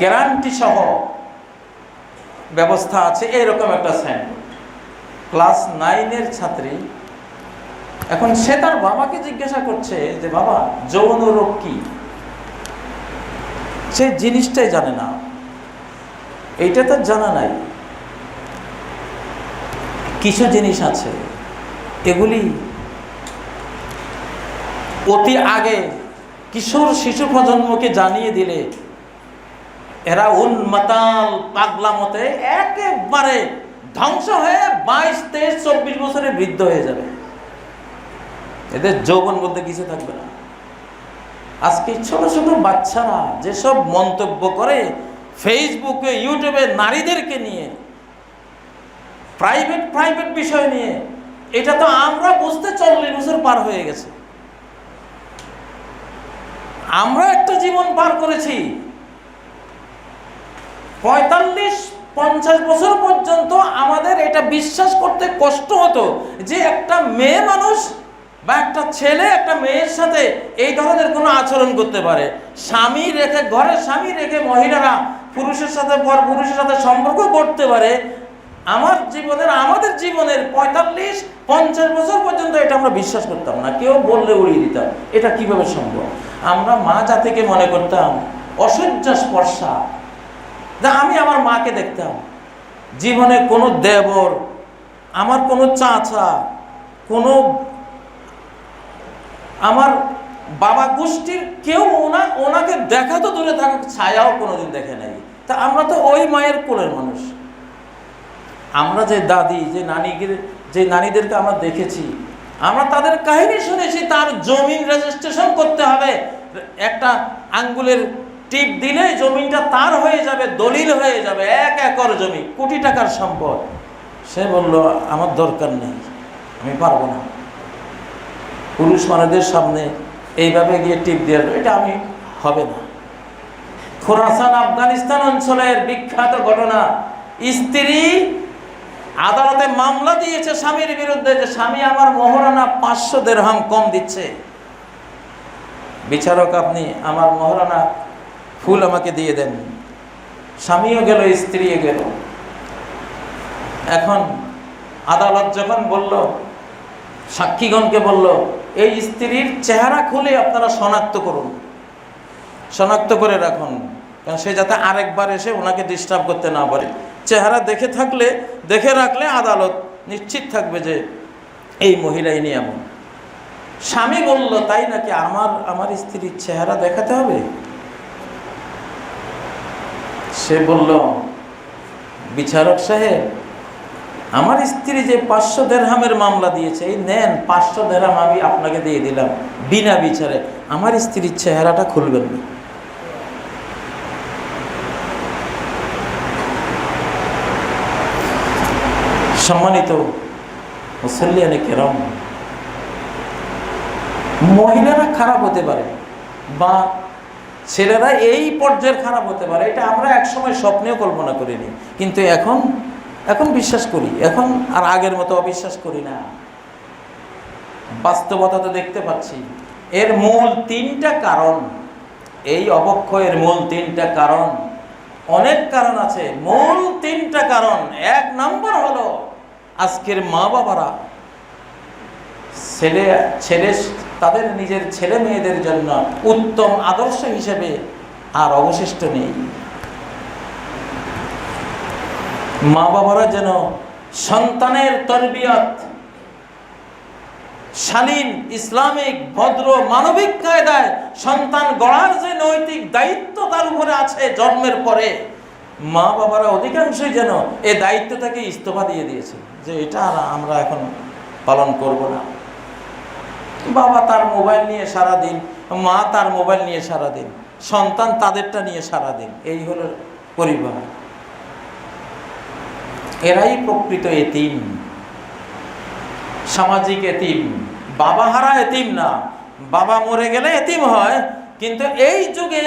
গ্যারান্টি সহ ব্যবস্থা আছে, এরকম একটা সাইনবোর্ড। ক্লাস 9-এর ছাত্রী। এখন সে তার বাবাকে জিজ্ঞাসা করছে যে বাবা, যৌন রোগ কি? সে জিনিসটাই জানে না, এইটা তার জানা নাই। কিছু জিনিস আছে, এগুলি অতি আগে কিশোর শিশু প্রজন্মকে জানিয়ে দিলে এরা উন্মাতাল পাগলা মতে একেবারে ধ্বংস হয়ে 22, 23, 24 বছরে বৃদ্ধ হয়ে যাবে। এদের যৌবন বলতে কিছু থাকবে না। আজকে ছোট ছোট বাচ্চারা যেসব মন্তব্য করে ফেসবুকে, ইউটিউবে নারীদেরকে নিয়ে, প্রাইভেট বিষয় নিয়ে, এটা তো আমরা বুঝতে 40 বছর পার হয়ে গেছে। আমরা একটা জীবন পার করেছি। 45-50 বছর পর্যন্ত আমাদের এটা বিশ্বাস করতে কষ্ট হতো যে একটা মেয়ে মানুষ বা একটা ছেলে একটা মেয়ের সাথে এই ধরনের কোনো আচরণ করতে পারে। স্বামী রেখে, ঘরে স্বামী রেখে মহিলারা পুরুষের সাথে সম্পর্ক করতে পারে। আমাদের জীবনের 45-50 বছর পর্যন্ত এটা আমরা বিশ্বাস করতাম না। কেউ বললে উড়িয়ে দিতাম, এটা কিভাবে সম্ভব। আমরা মা জাতিকে মনে করতাম অসহ্য স্পর্শা। আমি আমার মাকে দেখতাম, জীবনে কোনো দেবর, আমার কোনো চাচা, কোনো আমার বাবা গোষ্ঠীর কেউ ওনাকে দেখা তো দূরে থাকুক, ছায়াও কোনোদিন দেখে নাই। তা আমরা তো ওই মায়ের কোলের মানুষ। আমরা যে দাদি, যে নানীদেরকে আমরা দেখেছি, আমরা তাদের কাহিনী শুনেছি। তার জমিন রেজিস্ট্রেশন করতে হবে, একটা আঙ্গুলের টিপ দিলে জমিটা তার হয়ে যাবে, দলিল হয়ে যাবে, 1 একর জমি, কোটি টাকার সম্পদ। সে বলল আমার দরকার নেই, আমি পারবো না। পুরুষ মানুষদের সামনে এইভাবে গিয়ে টিপ দিয়ে এটা আমি হবে না। খোরাসান আফগানিস্তান অঞ্চলের বিখ্যাত ঘটনা, স্ত্রী আদালতে মামলা দিয়েছে স্বামীর বিরুদ্ধে যে স্বামী আমার মহারণা 500 দিরহাম কম দিচ্ছে, বিচারক আপনি আমার মহারণা ফুল আমাকে দিয়ে দেন। স্বামীও গেল, স্ত্রীও গেল। এখন আদালত যখন বলল, সাক্ষীগণকে বলল এই স্ত্রীর চেহারা খুলে আপনারা শনাক্ত করুন, শনাক্ত করে রাখুন, কারণ সে যাতে আরেকবার এসে ওনাকে ডিস্টার্ব করতে না পারে। চেহারা দেখে রাখলে আদালত নিশ্চিত থাকবে যে এই মহিলা ইনি এমন। স্বামী বলল তাই নাকি, আমার স্ত্রীর চেহারা দেখাতে হবে? সে বলল বিচারক সাহেব, আমার স্ত্রী যে 500 দিরহামের মামলা দিয়েছে, এই নেন 500 দিরহাম আমি আপনাকে দিয়ে দিলাম বিনা বিচারে, আমার স্ত্রীর চেহারাটা খুলবেন না। সম্মানিত মুসল্লিয়ানে কেরাম, মহিলারা খারাপ হতে পারে বা ছেলেরা এই পর্যায়ের খারাপ হতে পারে, এটা আমরা একসময় স্বপ্নেও কল্পনা করিনি, কিন্তু এখন বিশ্বাস করি। এখন আর আগের মতো অবিশ্বাস করি না, বাস্তবতা তো দেখতে পাচ্ছি। এর মূল 3টা কারণ, এই অবক্ষয়ের মূল 3টা কারণ, অনেক কারণ আছে, মূল 3টা কারণ। 1 নম্বর হলো আজকের মা বাবারা ছেলে তাদের নিজের ছেলে মেয়েদের জন্য উত্তম আদর্শ হিসেবে আর অবশিষ্ট নেই। মা বাবারা যেন সন্তানের তরবিয়ত শালীন, ইসলামিক, ভদ্র, মানবিক কায়দায় সন্তান গড়ার যে নৈতিক দায়িত্ব তার উপরে আছে জন্মের পরে, মা বাবারা অধিকাংশই যেন এই দায়িত্বটাকে ইস্তফা দিয়ে দিয়েছে যে এটা আমরা এখন পালন করব না। বাবা তার মোবাইল নিয়ে সারাদিন, মা তার মোবাইল নিয়ে সারাদিন, সন্তান তাদেরটা নিয়ে সারাদিন, এই হলো পরিবার। এরাই প্রকৃত এতিম, সামাজিক এতিম, বাবা হারা এতিম না। বাবা মরে গেলে এতিম হয়, কিন্তু এই যুগে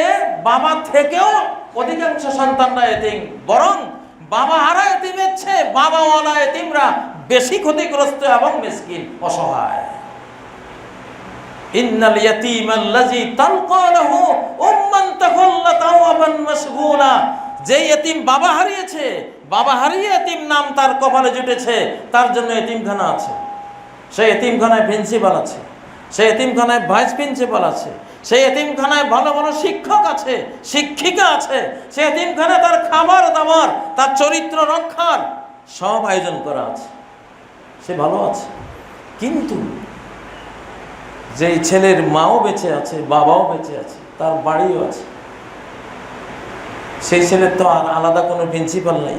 বাবা থেকেও অধিকাংশ সন্তানরা এতিম, বরং বাবা হারা এতিমের চেয়ে বাবাওয়ালা এতিমরা বেশি ক্ষতিগ্রস্ত এবং মিসকিন, অসহায়। ইন্নাল ইয়াতীমাল্লাযী তালকা লাহু উম্মান তাখাল্লাত আওয়াবান মাশগুলা, যে এতিম বাবা হারিয়েছে, বাবা হারিয়ে এতিম নাম তার কপালে জুটেছে, তার জন্য এতিমখানা আছে। সেই এতিমখানায় প্রিন্সিপাল আছে, সেই এতিমখানায় ভাইস প্রিন্সিপাল আছে, সেই এতিমখানায় ভালো ভালো শিক্ষক আছে, শিক্ষিকা আছে, সেই এতিমখানায় তার খাবার দাবার, তার চরিত্র রক্ষার সব আয়োজন করা আছে, সে ভালো আছে। কিন্তু যেই ছেলের মাও বেঁচে আছে, বাবাও বেঁচে আছে, তার বাড়িও আছে, সেই ছেলের তো আর আলাদা কোনো প্রিন্সিপাল নাই,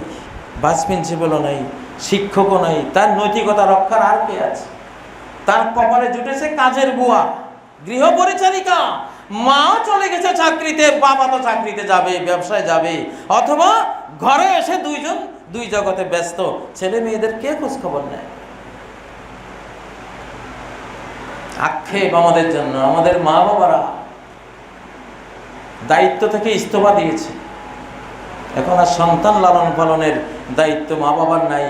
ভাইস প্রিন্সিপালও নাই, শিক্ষকও নাই, তার নৈতিকতা রক্ষার আর কে আছে? তার কপালে জুটেছে কাজের বুয়া, গৃহ পরিচারিকা, মাও চলে গেছে চাকরিতে, বাবা তো চাকরিতে যাবে, ব্যবসায় যাবে, অথবা ঘরে এসে দুইজন দুই জগতে ব্যস্ত, ছেলে মেয়েদের কে খোঁজ খবর নেয়? আক্ষেপ আমাদের জন্য, আমাদের মা বাবারা দায়িত্ব থেকে ইস্তফা দিয়েছে, এখন আর সন্তান লালন পালনের দায়িত্ব মা বাবার নাই।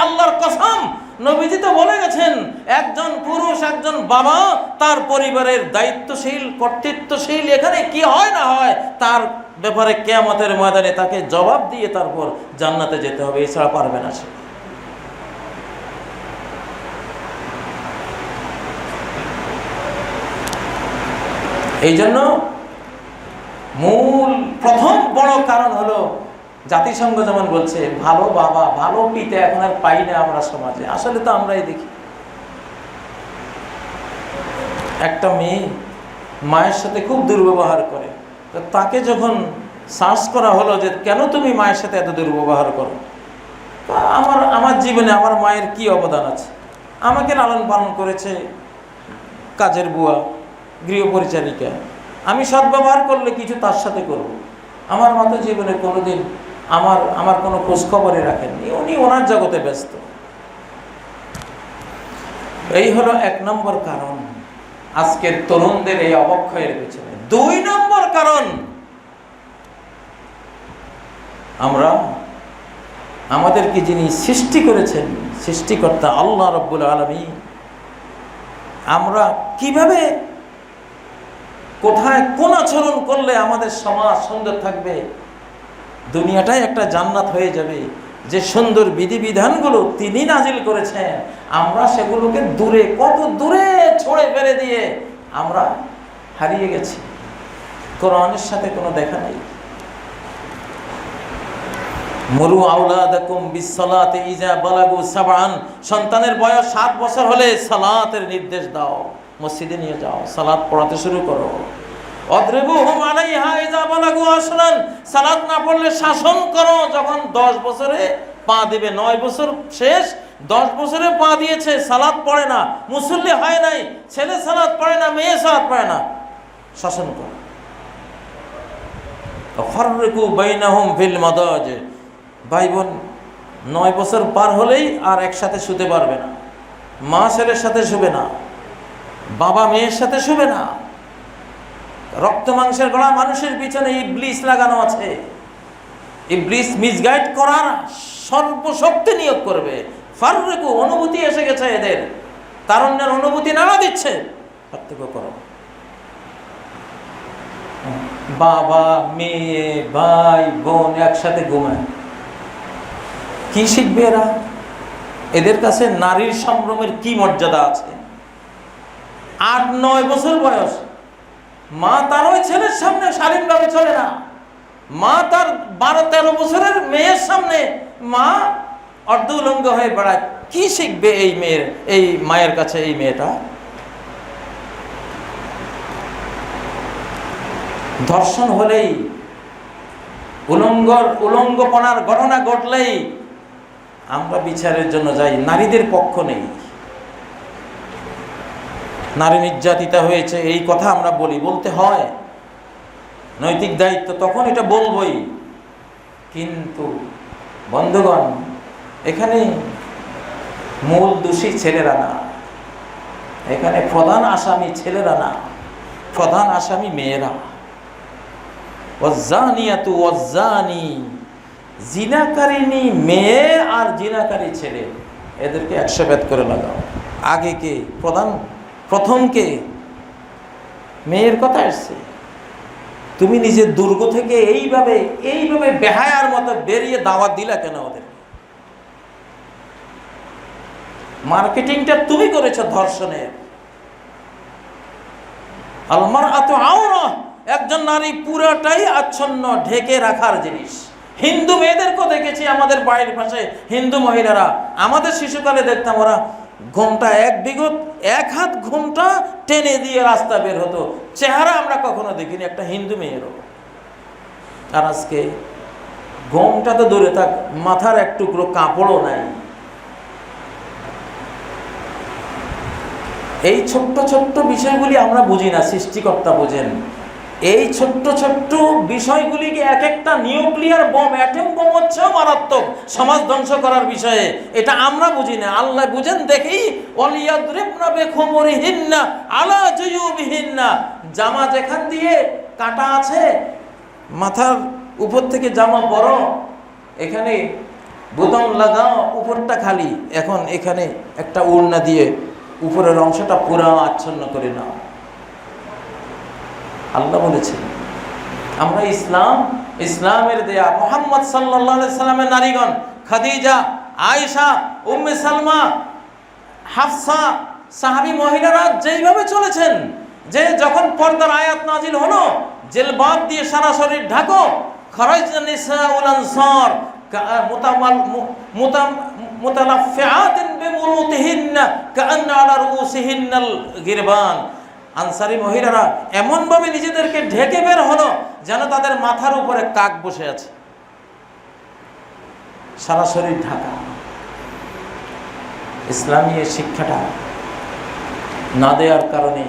আল্লাহর কসম, নবীজি তো বলে গেছেন, একজন পুরুষ, একজন বাবা তার পরিবারের দায়িত্বশীল, কর্তৃত্বশীল, এখানে কি হয় না হয় তার ব্যাপারে কিয়ামতের ময়দানে তাকে জবাব দিয়ে তারপর জান্নাতে যেতে হবে, এছাড়া পারবে না সে। এই জন্য মূল প্রথম বড় কারণ হলো, জাতিসংঘ যেমন বলছে, ভালো বাবা, ভালো পিতা এখন আর পাই না আমরা সমাজে। আসলে তো আমরাই দেখি, একটা মেয়ে মায়ের সাথে খুব দুর্ব্যবহার করে, তো তাকে যখন সার্চ করা হলো যে কেন তুমি মায়ের সাথে এত দুর্ব্যবহার করো, আমার জীবনে আমার মায়ের কি অবদান আছে? আমাকে লালন পালন করেছে, কাজের বুয়া, গৃহপরিচারিকা, আমি সদ্ব্যবহার করলে কিছু তার সাথে করব। আমার মতো জীবনে কোনোদিন আমার কোনো খোঁজখবরই রাখেননি, উনি ওনার জগতে ব্যস্ত। এই হলো 1 নম্বর কারণ আজকের তরুণদের এই অবক্ষয়ের পেছনে। 2 নম্বর কারণ, আমরা আমাদেরকে যিনি সৃষ্টি করেছেন, সৃষ্টিকর্তা আল্লাহ রাব্বুল আলামিন, আমরা কিভাবে কোথায় কোন আচরণ করলে আমাদের সমাজ সুন্দর থাকবে, দুনিয়াটাই একটা জান্নাত হয়ে যাবে, যে সুন্দর বিধিবিধানগুলো তিনি নাজিল করেছেন, আমরা সেগুলোকে দূরে, কত দূরে ছড়ে ফেলে দিয়ে আমরা হারিয়ে গেছি। কোরআনের সাথে কোনো দেখা নেই। মুরু আওলাদাকুম বিসসালাতি ইজা বালাগু সাবআন, সন্তানের বয়স 7 বছর হলে সালাতের নির্দেশ দাও, মসজিদে নিয়ে যাও, সালাত পড়াতে শুরু করো। অদ্রিবুহুম আলাইহা ইজা বালাগু আশরান, সালাত না পড়লে শাসন করো যখন 10 বছরে পা দিবে। 9 বছর শেষ, 10 বছরে পা দিয়েছে, সালাত পড়ে না, মুসল্লি হয় নাই, ছেলে সালাত পড়ে না, মেয়ে সালাত পড়ে না, শাসন করো। ফাররিকু বাইনাহুম ফিল মাদাজ, ভাই বোন 9 বছর পার হলেই আর একসাথে শুতে পারবে না, মা ছেলের সাথে শুবে না, বাবা মেয়ের সাথে শুবে না। রক্ত মাংসের গড়া মানুষের পিছনে ইবলিস লাগানো আছে। ইবলিস মিসগাইড করার সর্বশক্তি নিয়োগ করবে। ফাররিকু, অনুভূতি এসে গেছে এদের, তারুণ্যের অনুভূতি নাড়া দিচ্ছে, পার্থক্য করো। বাবা মেয়ে ভাই বোন একসাথে ঘুমায়, কি শিখবে এরা? এদের কাছে নারীর সম্ভ্রমের কি মর্যাদা আছে? 8-9 বছর বয়স, মা তার ওই ছেলের সামনে শালীনভাবে চলে না, মা তার 12-13 বছরের মেয়ের সামনে মা অর্ধ উলঙ্গ হয়ে বেড়ায়। কি শিখবে এই মেয়ের, এই মায়ের কাছে এই মেয়েটা? ধর্ষণ হলেই, উলঙ্গপনার ঘটনা ঘটলেই আমরা বিচারের জন্য যাই, নারীদের পক্ষ নেই। নারী নির্যাতিতা হয়েছে এই কথা আমরা বলতে হয়, নৈতিক দায়িত্ব, তখন এটা বলবই। কিন্তু বন্ধুগণ, এখানে মূল দোষী ছেলেরা না, এখানে প্রধান আসামি ছেলেরা না, প্রধান আসামি মেয়েরা। ওয়াজ্জানিয়াতু ওয়াজ্জানি, জিনাকারিনী মেয়ে আর জিনাকারী ছেলে, এদেরকে 100 বেত করে লাগাও। আগে কে প্রথম কে? মেয়ের কথা আসছে। তুমি নিজের দুর্গ থেকে এইভাবে বেহায়ার মতো বেরিয়ে দাওয়াত দিলা কেন ওদের? মার্কেটিংটা তুমি করেছো ধর্ষণের। আল মারআতু আওরা, একজন নারী পুরাটাই আচ্ছন্ন, ঢেকে রাখার জিনিস। হিন্দু মেয়েদেরকেও দেখেছি আমাদের বাড়ির পাশে, হিন্দু মহিলারা, আমাদের শিশুকালে দেখতাম ওরা ঘোমটা 1 হাত ঘোমটা টেনে দিয়ে রাস্তা বের হতো, চেহারা আমরা কখনো দেখিনি একটা হিন্দু মেয়েরও। আর আজকে ঘোমটা তো দূরে থাক, মাথার এক টুকরো কাপড়ও নাই। এই ছোট্ট ছোট্ট বিষয়গুলি আমরা বুঝি না, সৃষ্টিকর্তা বোঝেন। এই ছোট্ট ছোট্ট বিষয়গুলিকে এক একটা নিউক্লিয়ার বোম, অ্যাটম বোম হচ্ছে মারাত্মক সমাজ ধ্বংস করার বিষয়ে, এটা আমরা বুঝি না, আল্লাহ বুঝেন। দেখি ওয়ালিয়াদরিবনা বিখুমুরিহিন্না আলা জুয়ুবিহিন্না, জামা যেখান দিয়ে কাটা আছে, মাথার উপর থেকে জামা বড়, এখানে বোতাম লাগাও, উপরটা খালি, এখন এখানে একটা ওড়না দিয়ে উপরের অংশটা পুরো আচ্ছন্ন করে নাও। আল্লাহ বলেছেন। আমরা ইসলামের দেয়া মুহাম্মদ সাল্লাল্লাহু আলাইহি সাল্লামের নারীগণ, খাদিজা, আয়েশা, উম্মে সালমা, হাফসা, সাহাবী মহিলারা যেইভাবে চলেছেন, যে যখন পর্দার আয়াত নাজিল হলো, জিলবাব দিয়ে সারা শরীর ঢাকো, খরাজনা নিসাউল আনসার মুতালাফিআতিন বিমুরুতিহিন্না কাআন্না আলা রুউসিহিন্নাল গিরবান, আনসারী মহিলারা এমনভাবে নিজেদেরকে ঢেকে বের হলো যেন তাদের মাথার উপরে কাক বসে আছে, সারা শরীর ঢাকা। ইসলামী এই শিক্ষাটা না দেওয়ার কারণে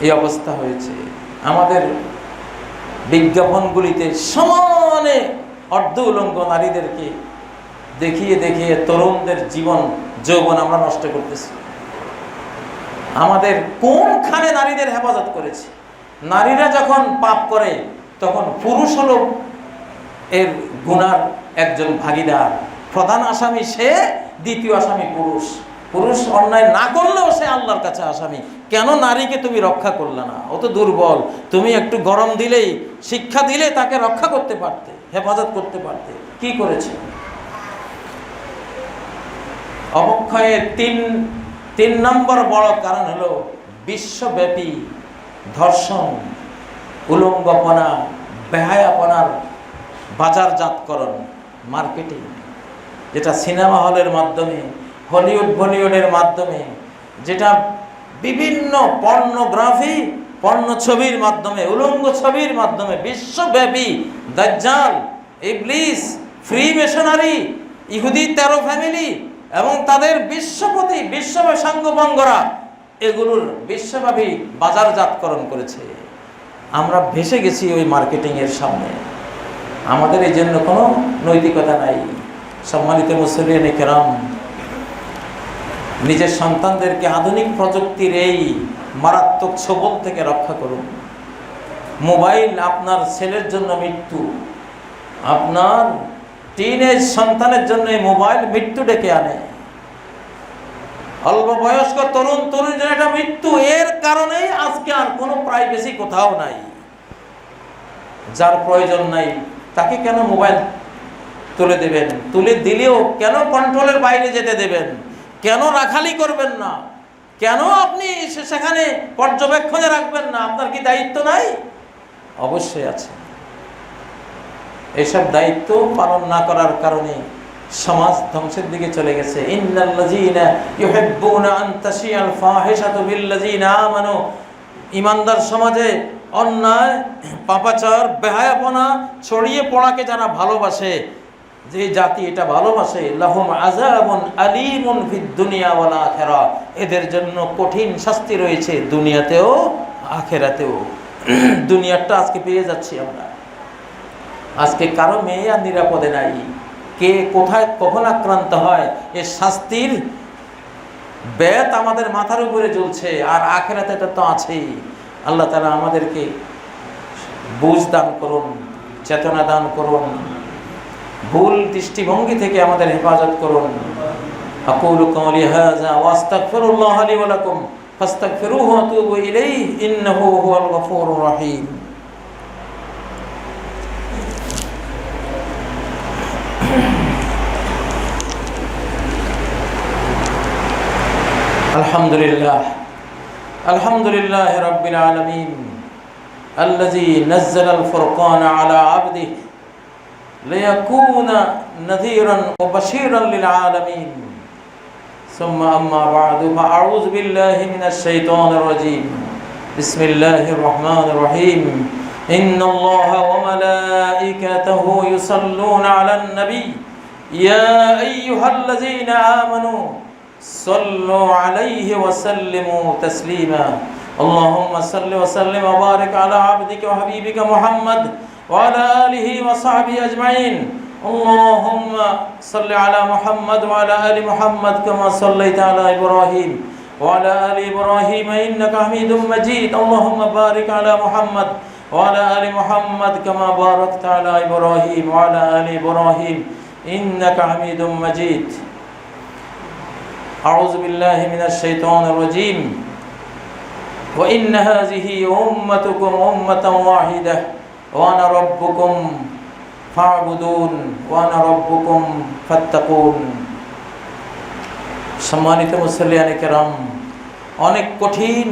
এই অবস্থা হয়েছে। আমাদের বিজ্ঞাপনগুলিতে সমানে অর্ধ উলঙ্গ নারীদেরকে দেখিয়ে দেখিয়ে তরুণদের জীবন যৌবন আমরা নষ্ট করতেছি। আমাদের কোনখানে নারীদের হেফাজত করেছে? নারীরা যখন পাপ করে তখন পুরুষ হলো এর গুনার একজন ভাগীদার। প্রধান আসামি সে, দ্বিতীয় আসামি পুরুষ। পুরুষ অন্যায় না করলেও সে আল্লাহর কাছে আসামি। কেন নারীকে তুমি রক্ষা করলে না? ও তো দুর্বল। তুমি একটু গরম দিলেই, শিক্ষা দিলে তাকে রক্ষা করতে পারতে, হেফাজত করতে পারতে। কি করেছে? অবক্ষয়ের তিন নম্বর বড় কারণ হলো বিশ্বব্যাপী ধর্ষণ, উলঙ্গপনা, বেহায়াপনার বাজারজাতকরণ, মার্কেটিং, যেটা সিনেমা হলের মাধ্যমে, হলিউড বলিউডের মাধ্যমে, যেটা বিভিন্ন পর্নোগ্রাফি, পর্ণ ছবির মাধ্যমে, উলঙ্গ ছবির মাধ্যমে বিশ্বব্যাপী দাজ্জাল, ইবলিস, ফ্রি মিশনারি, ইহুদি 13 ফ্যামিলি এবং তাদের বিশ্বপতি, বিশ্বব্যাপী সাঙ্গপাঙ্গরা এগুলোর বিশ্বব্যাপী বাজারজাতকরণ করেছে। আমরা ভেসে গেছি ওই মার্কেটিংয়ের সামনে। আমাদের এই জন্য কোনো নৈতিকতা নাই। সম্মানিত মুসলিয়ানে কেরাম, নিজের সন্তানদেরকে আধুনিক প্রযুক্তির এই মারাত্মক ছোবল থেকে রক্ষা করুন। মোবাইল আপনার ছেলের জন্য মৃত্যু, আপনার টিনেজ সন্তানের জন্য এই মোবাইল মৃত্যু ডেকে আনে। অল্প বয়স্ক তরুণ তরুণীদের একটা মৃত্যু। এর কারণেই আজকে আর কোনো প্রাইভেসি কোথাও নাই। যার প্রয়োজন নাই তাকে কেন মোবাইল তুলে দেবেন? তুলে দিলেও কেন কন্ট্রোলের বাইরে যেতে দেবেন? কেন রাখালি করবেন না? কেন আপনি সেখানে পর্যবেক্ষণে রাখবেন না? আপনার কি দায়িত্ব নাই? অবশ্যই আছে। এসব দায়িত্ব পালন না করার কারণে সমাজ ধ্বংসের দিকে চলে গেছে। ইন্নাল্লাযীনা ইউহিব্বুনা আন তাশিয়াল ফাহিশাতু বিল্লাযীনা আমানু, ঈমানদার সমাজে অন্যায়, পাপাচার, বেহায়াপনা ছড়িয়ে পড়াকে যারা ভালোবাসে, যে জাতি এটা ভালোবাসে, লাহুম আযাবুন আলীমুন ফিদ দুনিয়া ওয়াল আখিরা, এদের জন্য কঠিন শাস্তি রয়েছে দুনিয়াতেও আখিরাতেও। দুনিয়াটা আজকে পেয়ে যাচ্ছি আমরা। আজকে কারো মেয়ে আর নিরাপদে নাই। কে কোথায় কখন আক্রান্ত হয় এর শাস্তির বেত আমাদের মাথার উপরে জ্বলছে। আর আখিরাতে এটা তো আছেই। আল্লাহ তাআলা আমাদেরকে বুঝ দান করুন, চেতনা দান করুন, ভুল দৃষ্টিভঙ্গি থেকে আমাদের হেফাজত করুন। আকুলু কওলি হাযা ওয়া আস্তাগফিরুল্লাহ লি ওয়া লাকুম ফাস্তাগফিরুহু ওয়া তুবু ইলাইহি ইন্নাহু হুয়াল গফুরুর রহিম। আলহামদুলিল্লাহ রাব্বিল আলামিন আল্লাযী নাযালাল ফুরকানা আলা আবদিহি লিয়াকুনা নাযীরান ওয়া বাশীরান লিল আলামিন। সুম্মা আম্মা বা'দু ফাআউযু বিল্লাহি মিনাশ শাইতানির রাজীম। বিসমিল্লাহির রহমানির রহিম। ইন্নাল্লাহা ওয়া মালাইকাতাহু ইউসাল্লুনা আলান নবী ইয়া আইয়ুহাল্লাযীনা আমানু সাল্লু আলাইহি ওয়া সাল্লিমু তাসলিমা। আল্লাহুম্মা সাল্লি ওয়া সাল্লিম ওয়া বারিক আলা আবদিকা ওয়া হাবিবিকা মুহাম্মদ ওয়া আলা আলিহি ওয়া সাহবিহি আজমাইন। আল্লাহুম্মা সাল্লি আলা মুহাম্মদ ওয়া আলা আলি মুহাম্মদ কামা সাল্লাইতা আলা ইব্রাহিম ওয়া আলা আলি ইব্রাহিম ইন্নাকা হামিদুম মাজিদ। আল্লাহুম্মা বারিক আলা মুহাম্মদ ওয়া আলা আলি মুহাম্মদ কামা বারাকতা আলা ইব্রাহিম ওয়া আলা আলি ইব্রাহিম ইন্নাকা হামিদুম মাজিদ। আউযু বিল্লাহি মিনাশ শাইতানির রাজীম। ওয়া ইন্না হাযিহি উম্মাতুকুম উম্মাতান ওয়াহিদাহ ওয়া আনা রাব্বুকুম ফা'বুদুন ওয়া আনা রাব্বুকুম ফাত্তাকুন। সম্মানিত মুসল্লিয়ানে কেরাম, অনেক কঠিন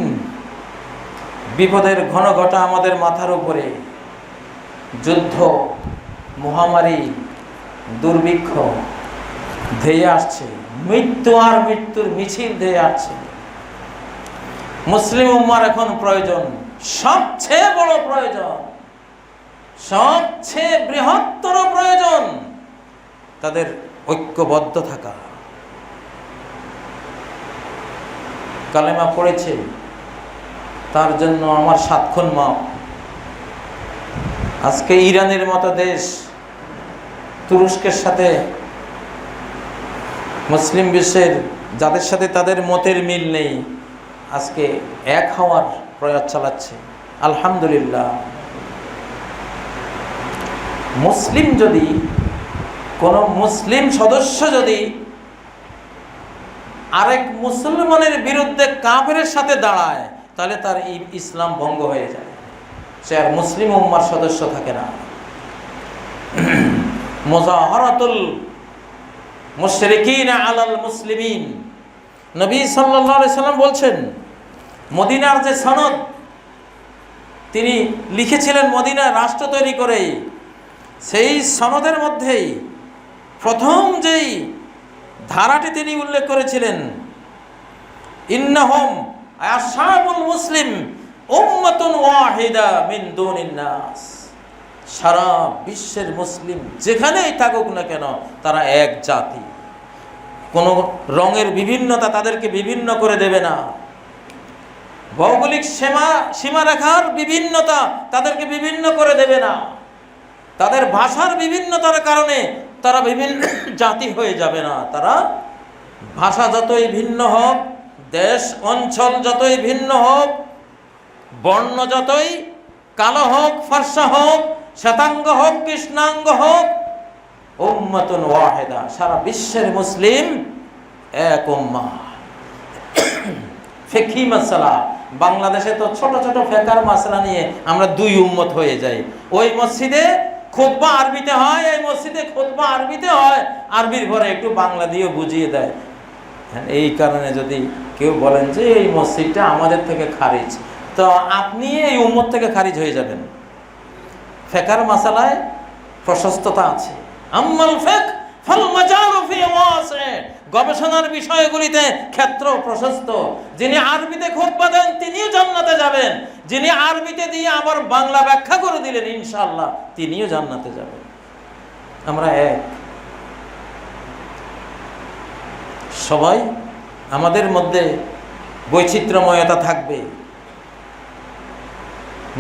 বিপদের ঘন ঘটা আমাদের মাথার উপরে। যুদ্ধ, মহামারী, দুর্ভিক্ষ ধেয়ে আসছে। মৃত্যু আর মৃত্যুর মিছিল ধেয়ে আসছে। মুসলিম উম্মার এখন প্রয়োজন, সবচেয়ে বড় প্রয়োজন, সবচেয়ে বৃহত্তর প্রয়োজন তাদের ঐক্যবদ্ধ থাকা। কালেমা পড়েছে, তার জন্য আমার 7 খুন মাপ। আজকে ইরানের মতো দেশ তুরস্কের সাথে, মুসলিম বিশ্বের যাদের সাথে তাদের মতের মিল নেই, আজকে এক হওয়ার প্রয়াস চালাচ্ছে। আলহামদুলিল্লাহ। মুসলিম যদি, কোনো মুসলিম সদস্য যদি আরেক মুসলমানের বিরুদ্ধে কাফেরের সাথে দাঁড়ায়, তাহলে তার ইসলাম ভঙ্গ হয়ে যায়, সে আর মুসলিম উম্মার সদস্য থাকে না। মুজাহারাতুল মুশরিকিন আলাল মুসলিমিন, নবী সাল্লাল্লাহু আলাইহি সাল্লাম বলছেন, মদিনার যে সনদ তিনি লিখেছিলেন মদিনায় রাষ্ট্র তৈরি করে, সেই সনদের মধ্যেই প্রথম যেই ধারাটি তিনি উল্লেখ করেছিলেন, ইন্নাহুম আসহাবুল মুসলিম উম্মাতুন ওয়াহিদা মিন দুনিন নাস। সারা বিশ্বের মুসলিম যেখানেই থাকুক না কেন, তারা এক জাতি। কোনো রঙের বিভিন্নতা তাদেরকে বিভিন্ন করে দেবে না, ভৌগোলিক সীমারেখার বিভিন্নতা তাদেরকে বিভিন্ন করে দেবে না, তাদের ভাষার বিভিন্নতার কারণে তারা বিভিন্ন জাতি হয়ে যাবে না। তারা ভাষা যতই ভিন্ন হোক, দেশ অঞ্চল যতই ভিন্ন হোক, বর্ণ যতই কালো হোক, ফর্সা হোক, শ্বেতাঙ্গ হোক, কৃষ্ণাঙ্গ হোক, উম্মাতুন ওয়াহিদা, সারা বিশ্বের মুসলিম এক উম্মাহ। ফিকহি মাসআলা, বাংলাদেশে তো ছোট ছোট ফিকহার মাসআলা নিয়ে আমরা 2 উম্মত হয়ে যাই। ওই মসজিদে খুতবা আরবিতে হয়, এই মসজিদে খুতবা আরবিতে হয়, আরবির ঘরে একটু বাংলা দিয়ে বুঝিয়ে দেয়। এই কারণে যদি কেউ বলেন যে এই মসজিদটা আমাদের থেকে খারিজ, তো আপনি এই উম্মত থেকে খারিজ হয়ে যাবেন। ফিকহার মাসআলায় প্রশস্ততা আছে। আম্মাল ফিকহ ফাল মাজালু ফি ওয়াসি, গবেষণার বিষয়গুলিতে ক্ষেত্র প্রশস্ত। যিনি আরবিতে খুতবা দেন তিনিও জান্নাতে যাবেন, যিনি আরবিতে দিয়ে আবার বাংলা ব্যাখ্যা করে দিলেন ইনশাআল্লাহ তিনিও জান্নাতে যাবেন। আমরা এক, সবাই আমাদের মধ্যে বৈচিত্র্যময়তা থাকবে।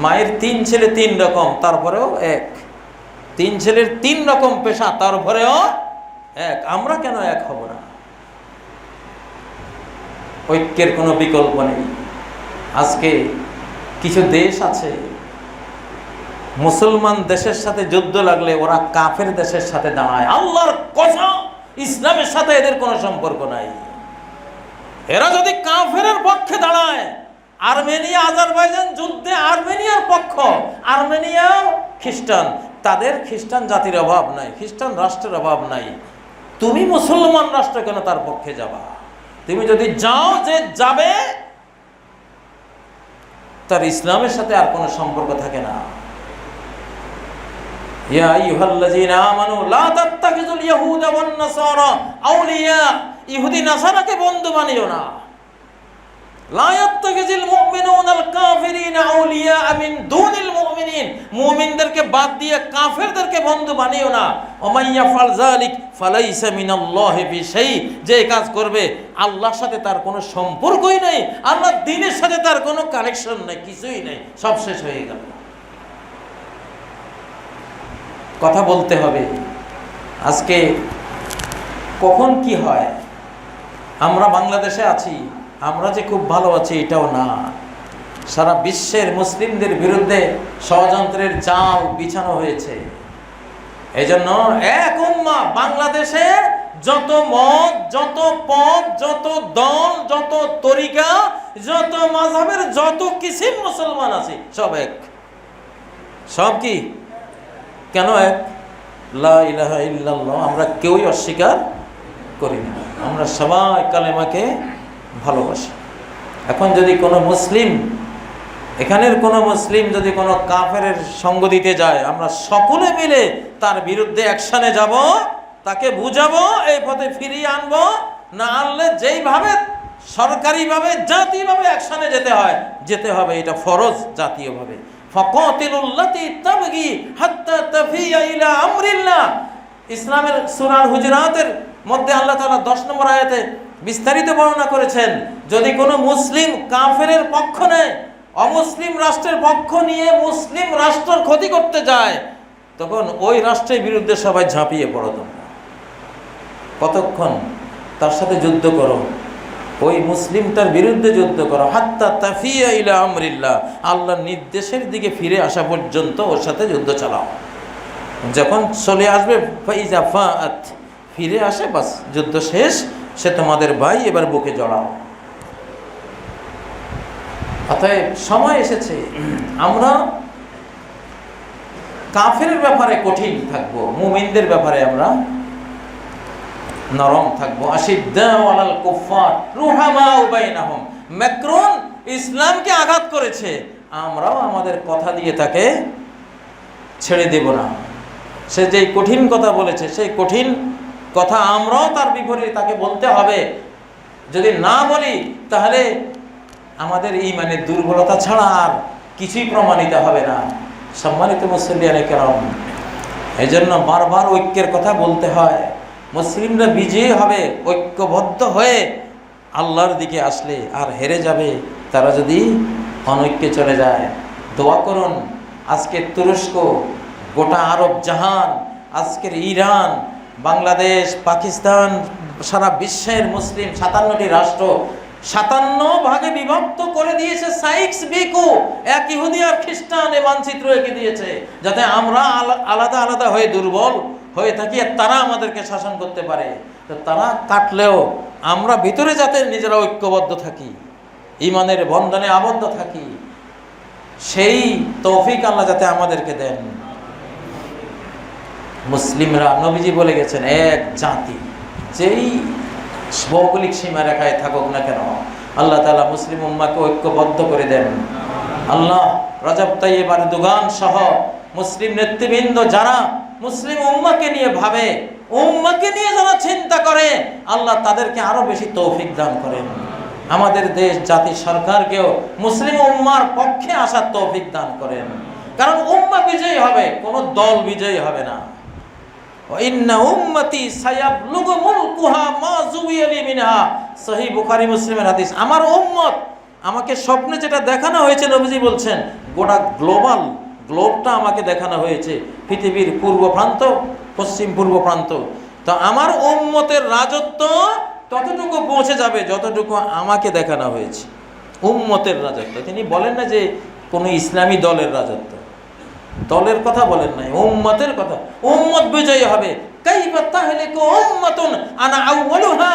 মায়ের 3 ছেলে 3 রকম, তারপরেও এক। 3 ছেলের 3 রকম পেশা, তারপরেও এক। আমরা কেন এক হব না? ঐক্যের কোনো বিকল্প নেই। আজকে কিছু দেশ আছে, মুসলমান দেশের সাথে যুদ্ধ লাগলে ওরা কাফের দেশের সাথে দাঁড়ায়। আল্লাহর কসম, ইসলামের সাথে এদের কোনো সম্পর্ক নাই। এরা যদি কাফের পক্ষে দাঁড়ায়, আর্মেনিয়া আজারবাইজান যুদ্ধে আর্মেনিয়ার পক্ষ, আর্মেনিয়া খ্রিস্টান, তাদের খ্রিস্টান জাতির অভাব নাই, খ্রিস্টান রাষ্ট্রের অভাব নাই। তুমি মুসলমান রাষ্ট্র কেন তার পক্ষে যাবা? তুমি যদি যাও, যে যাবে তার ইসলামের সাথে আর কোনো সম্পর্ক থাকে না। ইয়া আইয়ুহাল্লাযীনা আমানু লা তাত্তাখিযুল ইয়াহুদা ওয়ান নাসারা আউলিয়া, ইহুদি নাসারাকে বন্ধু বানিও না। লা ইয়াত্তাখিযুল মুমিনুনাল কাফিরিনা আউলিয়া মিন দুনিল মুমিনিন, মুমিনদেরকে বাদ দিয়ে কাফেরদেরকে বন্ধু বানিও না। ওমাই ইয়াফআল যালিক ফালাইসা মিনাল্লাহি বিশাই, যে কাজ করবে আল্লাহর সাথে তার কোনো সম্পর্কই নেই, আল্লাহর দ্বীনের সাথে তার কোনো কানেকশন নেই, কিছুই নেই, সব শেষ হয়ে গেল। কথা বলতে হবে। আজকে কখন কি হয়, আমরা বাংলাদেশে আছি, আমরা যে খুব ভালো আছি এটাও না। সারা বিশ্বের মুসলিমদের বিরুদ্ধে ষড়যন্ত্রের জাল বিছানো হয়েছে। এই জন্য এক উম্মাহ, বাংলাদেশে যত মত, যত পথ, যত দল, যত তরিকা, যত মাযহাবের যত কিসিম মুসলমান আছে, সব এক। সব কি? কেন এক? লা ইলাহা ইল্লাল্লাহ আমরা কেউই অস্বীকার করি না, আমরা সবাই কালেমাকে ভালোবাসি। এখন যদি কোনো মুসলিম, এখানের কোনো মুসলিম যদি কোনো কাফেরের সঙ্গ দিতে যায়, আমরা সকলে মিলে তার বিরুদ্ধে অ্যাকশনে যাব, তাকে বুঝাবো, এই পথে ফিরিয়ে আনবো। না আনলে যেইভাবে সরকারিভাবে জাতীয়ভাবে অ্যাকশনে যেতে হবে, এটা ফরজ জাতীয়ভাবে। ফাকাতিলুল্লাতী তাবগি হাত্তা তাফিয়া ইলা আমরিল্লাহ, ইসলামের সূরা হুজুরাতের মধ্যে আল্লাহ তাআলা 10 নম্বর আয়াতে বিস্তারিত বর্ণনা করেছেন, যদি কোনো মুসলিম কাফেরের পক্ষ নেয়, অমুসলিম রাষ্ট্রের পক্ষ নিয়ে মুসলিম রাষ্ট্রের ক্ষতি করতে যায়, তখন ওই রাষ্ট্রের বিরুদ্ধে সবাই ঝাঁপিয়ে পড়ো। তোমরা কতক্ষণ তার সাথে যুদ্ধ করো, ওই মুসলিমটার বিরুদ্ধে যুদ্ধ করো, হাত্তা তাফিয়া ইলা আমরিল্লাহ, আল্লাহর নির্দেশের দিকে ফিরে আসা পর্যন্ত ওর সাথে যুদ্ধ চালাও। যখন চলে আসবে ফাইজা ফাআত, ফিরে আসে, বাস যুদ্ধ শেষ, সে তোমাদের ভাই, এবার বুকে জড়াও। অতএব সময় এসেছে আমরা কাফেরের ব্যাপারে কঠিন থাকবো, মুমিনদের ব্যাপারে আমরা নরম থাকবো। আশিদ্দাউ আলাল কুফফার রুহামাউ বাইনাহুম। ম্যাক্রন ইসলামকে আঘাত করেছে, আমরাও আমাদের কথা দিয়ে তাকে ছেড়ে দেব না। সে যেই কঠিন কথা বলেছে, সেই কঠিন কথা আমরাও তার বিপরীতে তাকে বলতে হবে। যদি না বলি তাহলে আমাদের ঈমানের দুর্বলতা ছাড়া আর কিছুই প্রমাণিত হবে না। সম্মানিত মুসলিয়ানে কেরাম, এই জন্য বারবার ঐক্যের কথা বলতে হয়। মুসলিমরা বিজয়ী হবে ঐক্যবদ্ধ হয়ে আল্লাহর দিকে আসলে, আর হেরে যাবে তারা যদি অনৈক্যে চলে যায়। দোয়া করুন, আজকের তুরস্ক, গোটা আরব জাহান, আজকের ইরান, বাংলাদেশ, পাকিস্তান, সারা বিশ্বের মুসলিম 57টি রাষ্ট্র 57 ভাগে বিভক্ত করে দিয়েছে সাইক্স বিকো, এক ইহুদি আর খ্রিস্টান এ মানচিত্র এঁকে দিয়েছে, যাতে আমরা আলাদা আলাদা হয়ে দুর্বল হয়ে থাকি আর তারা আমাদেরকে শাসন করতে পারে। তো তারা কাটলেও আমরা ভিতরে যাতে নিজেরা ঐক্যবদ্ধ থাকি, ঈমানের বন্ধনে আবদ্ধ থাকি, সেই তৌফিক আল্লাহ যাতে আমাদেরকে দেন। মুসলিমরা, নবীজি বলে গেছেন, এক জাতি, যেই ভৌগোলিক সীমারেখায় থাকুক না কেন, আল্লাহ তাআলা মুসলিম উম্মাহকে ঐক্যবদ্ধ করে দেন। আল্লাহ রজব তাইয়্যিব এরদোগান সহ মুসলিম নেতৃবৃন্দ যারা মুসলিম উম্মাহকে নিয়ে ভাবে, উম্মাহকে নিয়ে যারা চিন্তা করে, আল্লাহ তাদেরকে আরো বেশি তৌফিক দান করেন। আমাদের দেশ, জাতি, সরকারকেও মুসলিম উম্মাহর পক্ষে আসার তৌফিক দান করেন। কারণ উম্মাহ বিজয়ী হবে, কোনো দল বিজয়ী হবে না। ইন্না উম্মতি সায়াবলুগু মুলকুহা মা যুবিয়া লি মিনহা, সহিহ বুখারী মুসলিমের হাদিস। আমার উম্মত, আমাকে স্বপ্নে যেটা দেখানো হয়েছে, নবীজি বলছেন, গোটা গ্লোবটা আমাকে দেখানো হয়েছে, পৃথিবীর পূর্ব প্রান্ত, পশ্চিম পূর্ব প্রান্ত। তো আমার উম্মতের রাজত্ব ততটুকু পৌঁছে যাবে যতটুকু আমাকে দেখানো হয়েছে। উম্মতের রাজত্ব, তিনি বলেন না যে কোনো ইসলামী দলের রাজত্ব, দলের কথা বলেন নাই, উম্মতের কথা। উম্মত বিজয়ী হবে। কাইফা তাহলিকু উম্মাতুন আনা আউয়ালুহা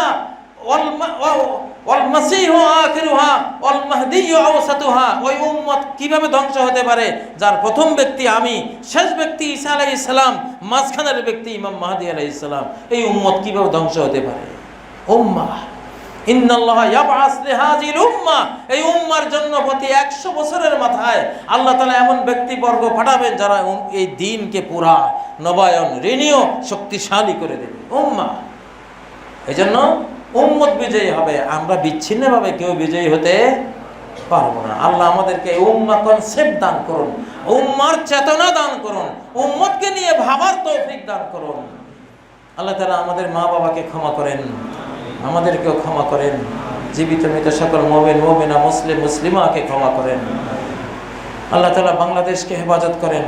ওয়াল মাসীহু আখিরুহা ওয়াল মাহদিয়্যু আওসাতুহা। ওই উম্মত কিভাবে ধ্বংস হতে পারে যার প্রথম ব্যক্তি আমি, শেষ ব্যক্তি ঈসা আলাইহিস সালাম, মাঝখানের ব্যক্তি ইমাম মাহদী আলাইহিস সালাম। এই উম্মত কিভাবে ধ্বংস হতে পারে? উম্মাহ, ইন্নাল্লাহা ইয়াবআস লিহাযিল উম্মাহ, এই উম্মার জন্য প্রতি 100 বছরের মাথায় আল্লাহ তাআলা এমন ব্যক্তিবর্গ পাঠাবেন যারা এই দ্বীনকে পুরা নবায়ন, রিনিউ, শক্তিশালী করে দেবে। উম্মাহ, এজন্য উম্মত বিজয়ী হবে, আমরা বিচ্ছিন্নভাবে কেউ বিজয়ী হতে পারবো না। আল্লাহ আমাদেরকে উম্মাহ কনসেপ্ট দান করুন, উম্মার চেতনা দান করুন, উম্মতকে নিয়ে ভাবার তৌফিক দান করুন। আল্লাহ তাআলা আমাদের মা বাবাকে ক্ষমা করেন, আমাদেরকেও ক্ষমা করেন, জীবিত মৃত সকল মুমিন মুমিনা, মুসলিম মুসলিমাকে ক্ষমা করেন। আল্লাহ তাআলা বাংলাদেশকে হেফাজত করেন,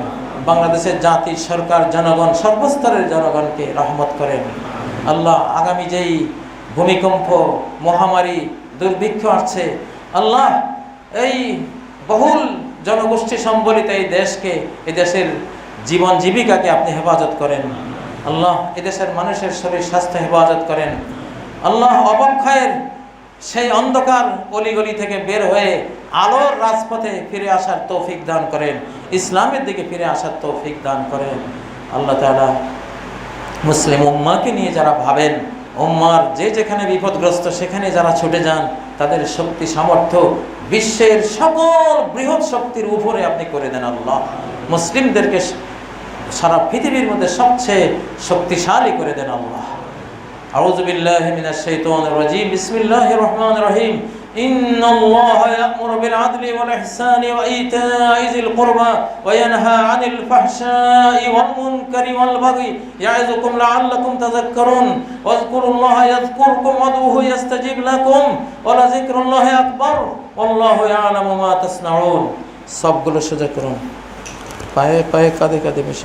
বাংলাদেশের জাতি, সরকার, জনগণ, সর্বস্তরের জনগণকে রহমত করেন। আল্লাহ আগামী যেই ভূমিকম্প, মহামারী, দুর্ভিক্ষ আসছে, আল্লাহ এই বহুল জনগোষ্ঠী সম্বলিত এই দেশকে, এই দেশের জীবন জীবিকাকে আপনি হেফাজত করেন। আল্লাহ এদেশের মানুষের শরীর স্বাস্থ্য হেফাজত করেন। আল্লাহ অবক্ষয়ের সেই অন্ধকার অলিগলি থেকে বের হয়ে আলোর রাজপথে ফিরে আসার তৌফিক দান করেন, ইসলামের দিকে ফিরে আসার তৌফিক দান করেন। আল্লাহ তাআলা মুসলিম উম্মাহকে নিয়ে যারা ভাবেন, উম্মার যে যেখানে বিপদগ্রস্ত সেখানে যারা ছুটে যান, তাদের শক্তি সামর্থ্য বিশ্বের সকল বৃহৎ শক্তির উপরে আপনি করে দেন। আল্লাহ মুসলিমদেরকে সারা পৃথিবীর মধ্যে সবচেয়ে শক্তিশালী করে দেন। আল্লাহ আউযু বিল্লাহি মিনাশ শাইতানির রাজীম, বিসমিল্লাহির রহমানির রহিম। ইন্নাল্লাহা ইয়া'মুরু বিল আদলি ওয়াল ইহসানি ওয়া ইতা'i যিল কুরবা ওয়া ইয়ানহা 'আনিল ফাহশা'i ওয়াল মুনকারি ওয়াল বাগি ইয়া'iযুকুম লা'আল্লাকুম তাযাক্কারুন ওয়াযকুরুল্লাহা ইয়াযকুরকুম ওয়াদউহু ইয়াস্তাজিব লাকুম ওয়া লাযিকরুল্লাহি আকবার ওয়াল্লাহু ইয়া'লামু মা তাসনাউন। সবগুলো সোজা করুন, পায়ে পায়ে কাঁধে কাঁধে মিশে।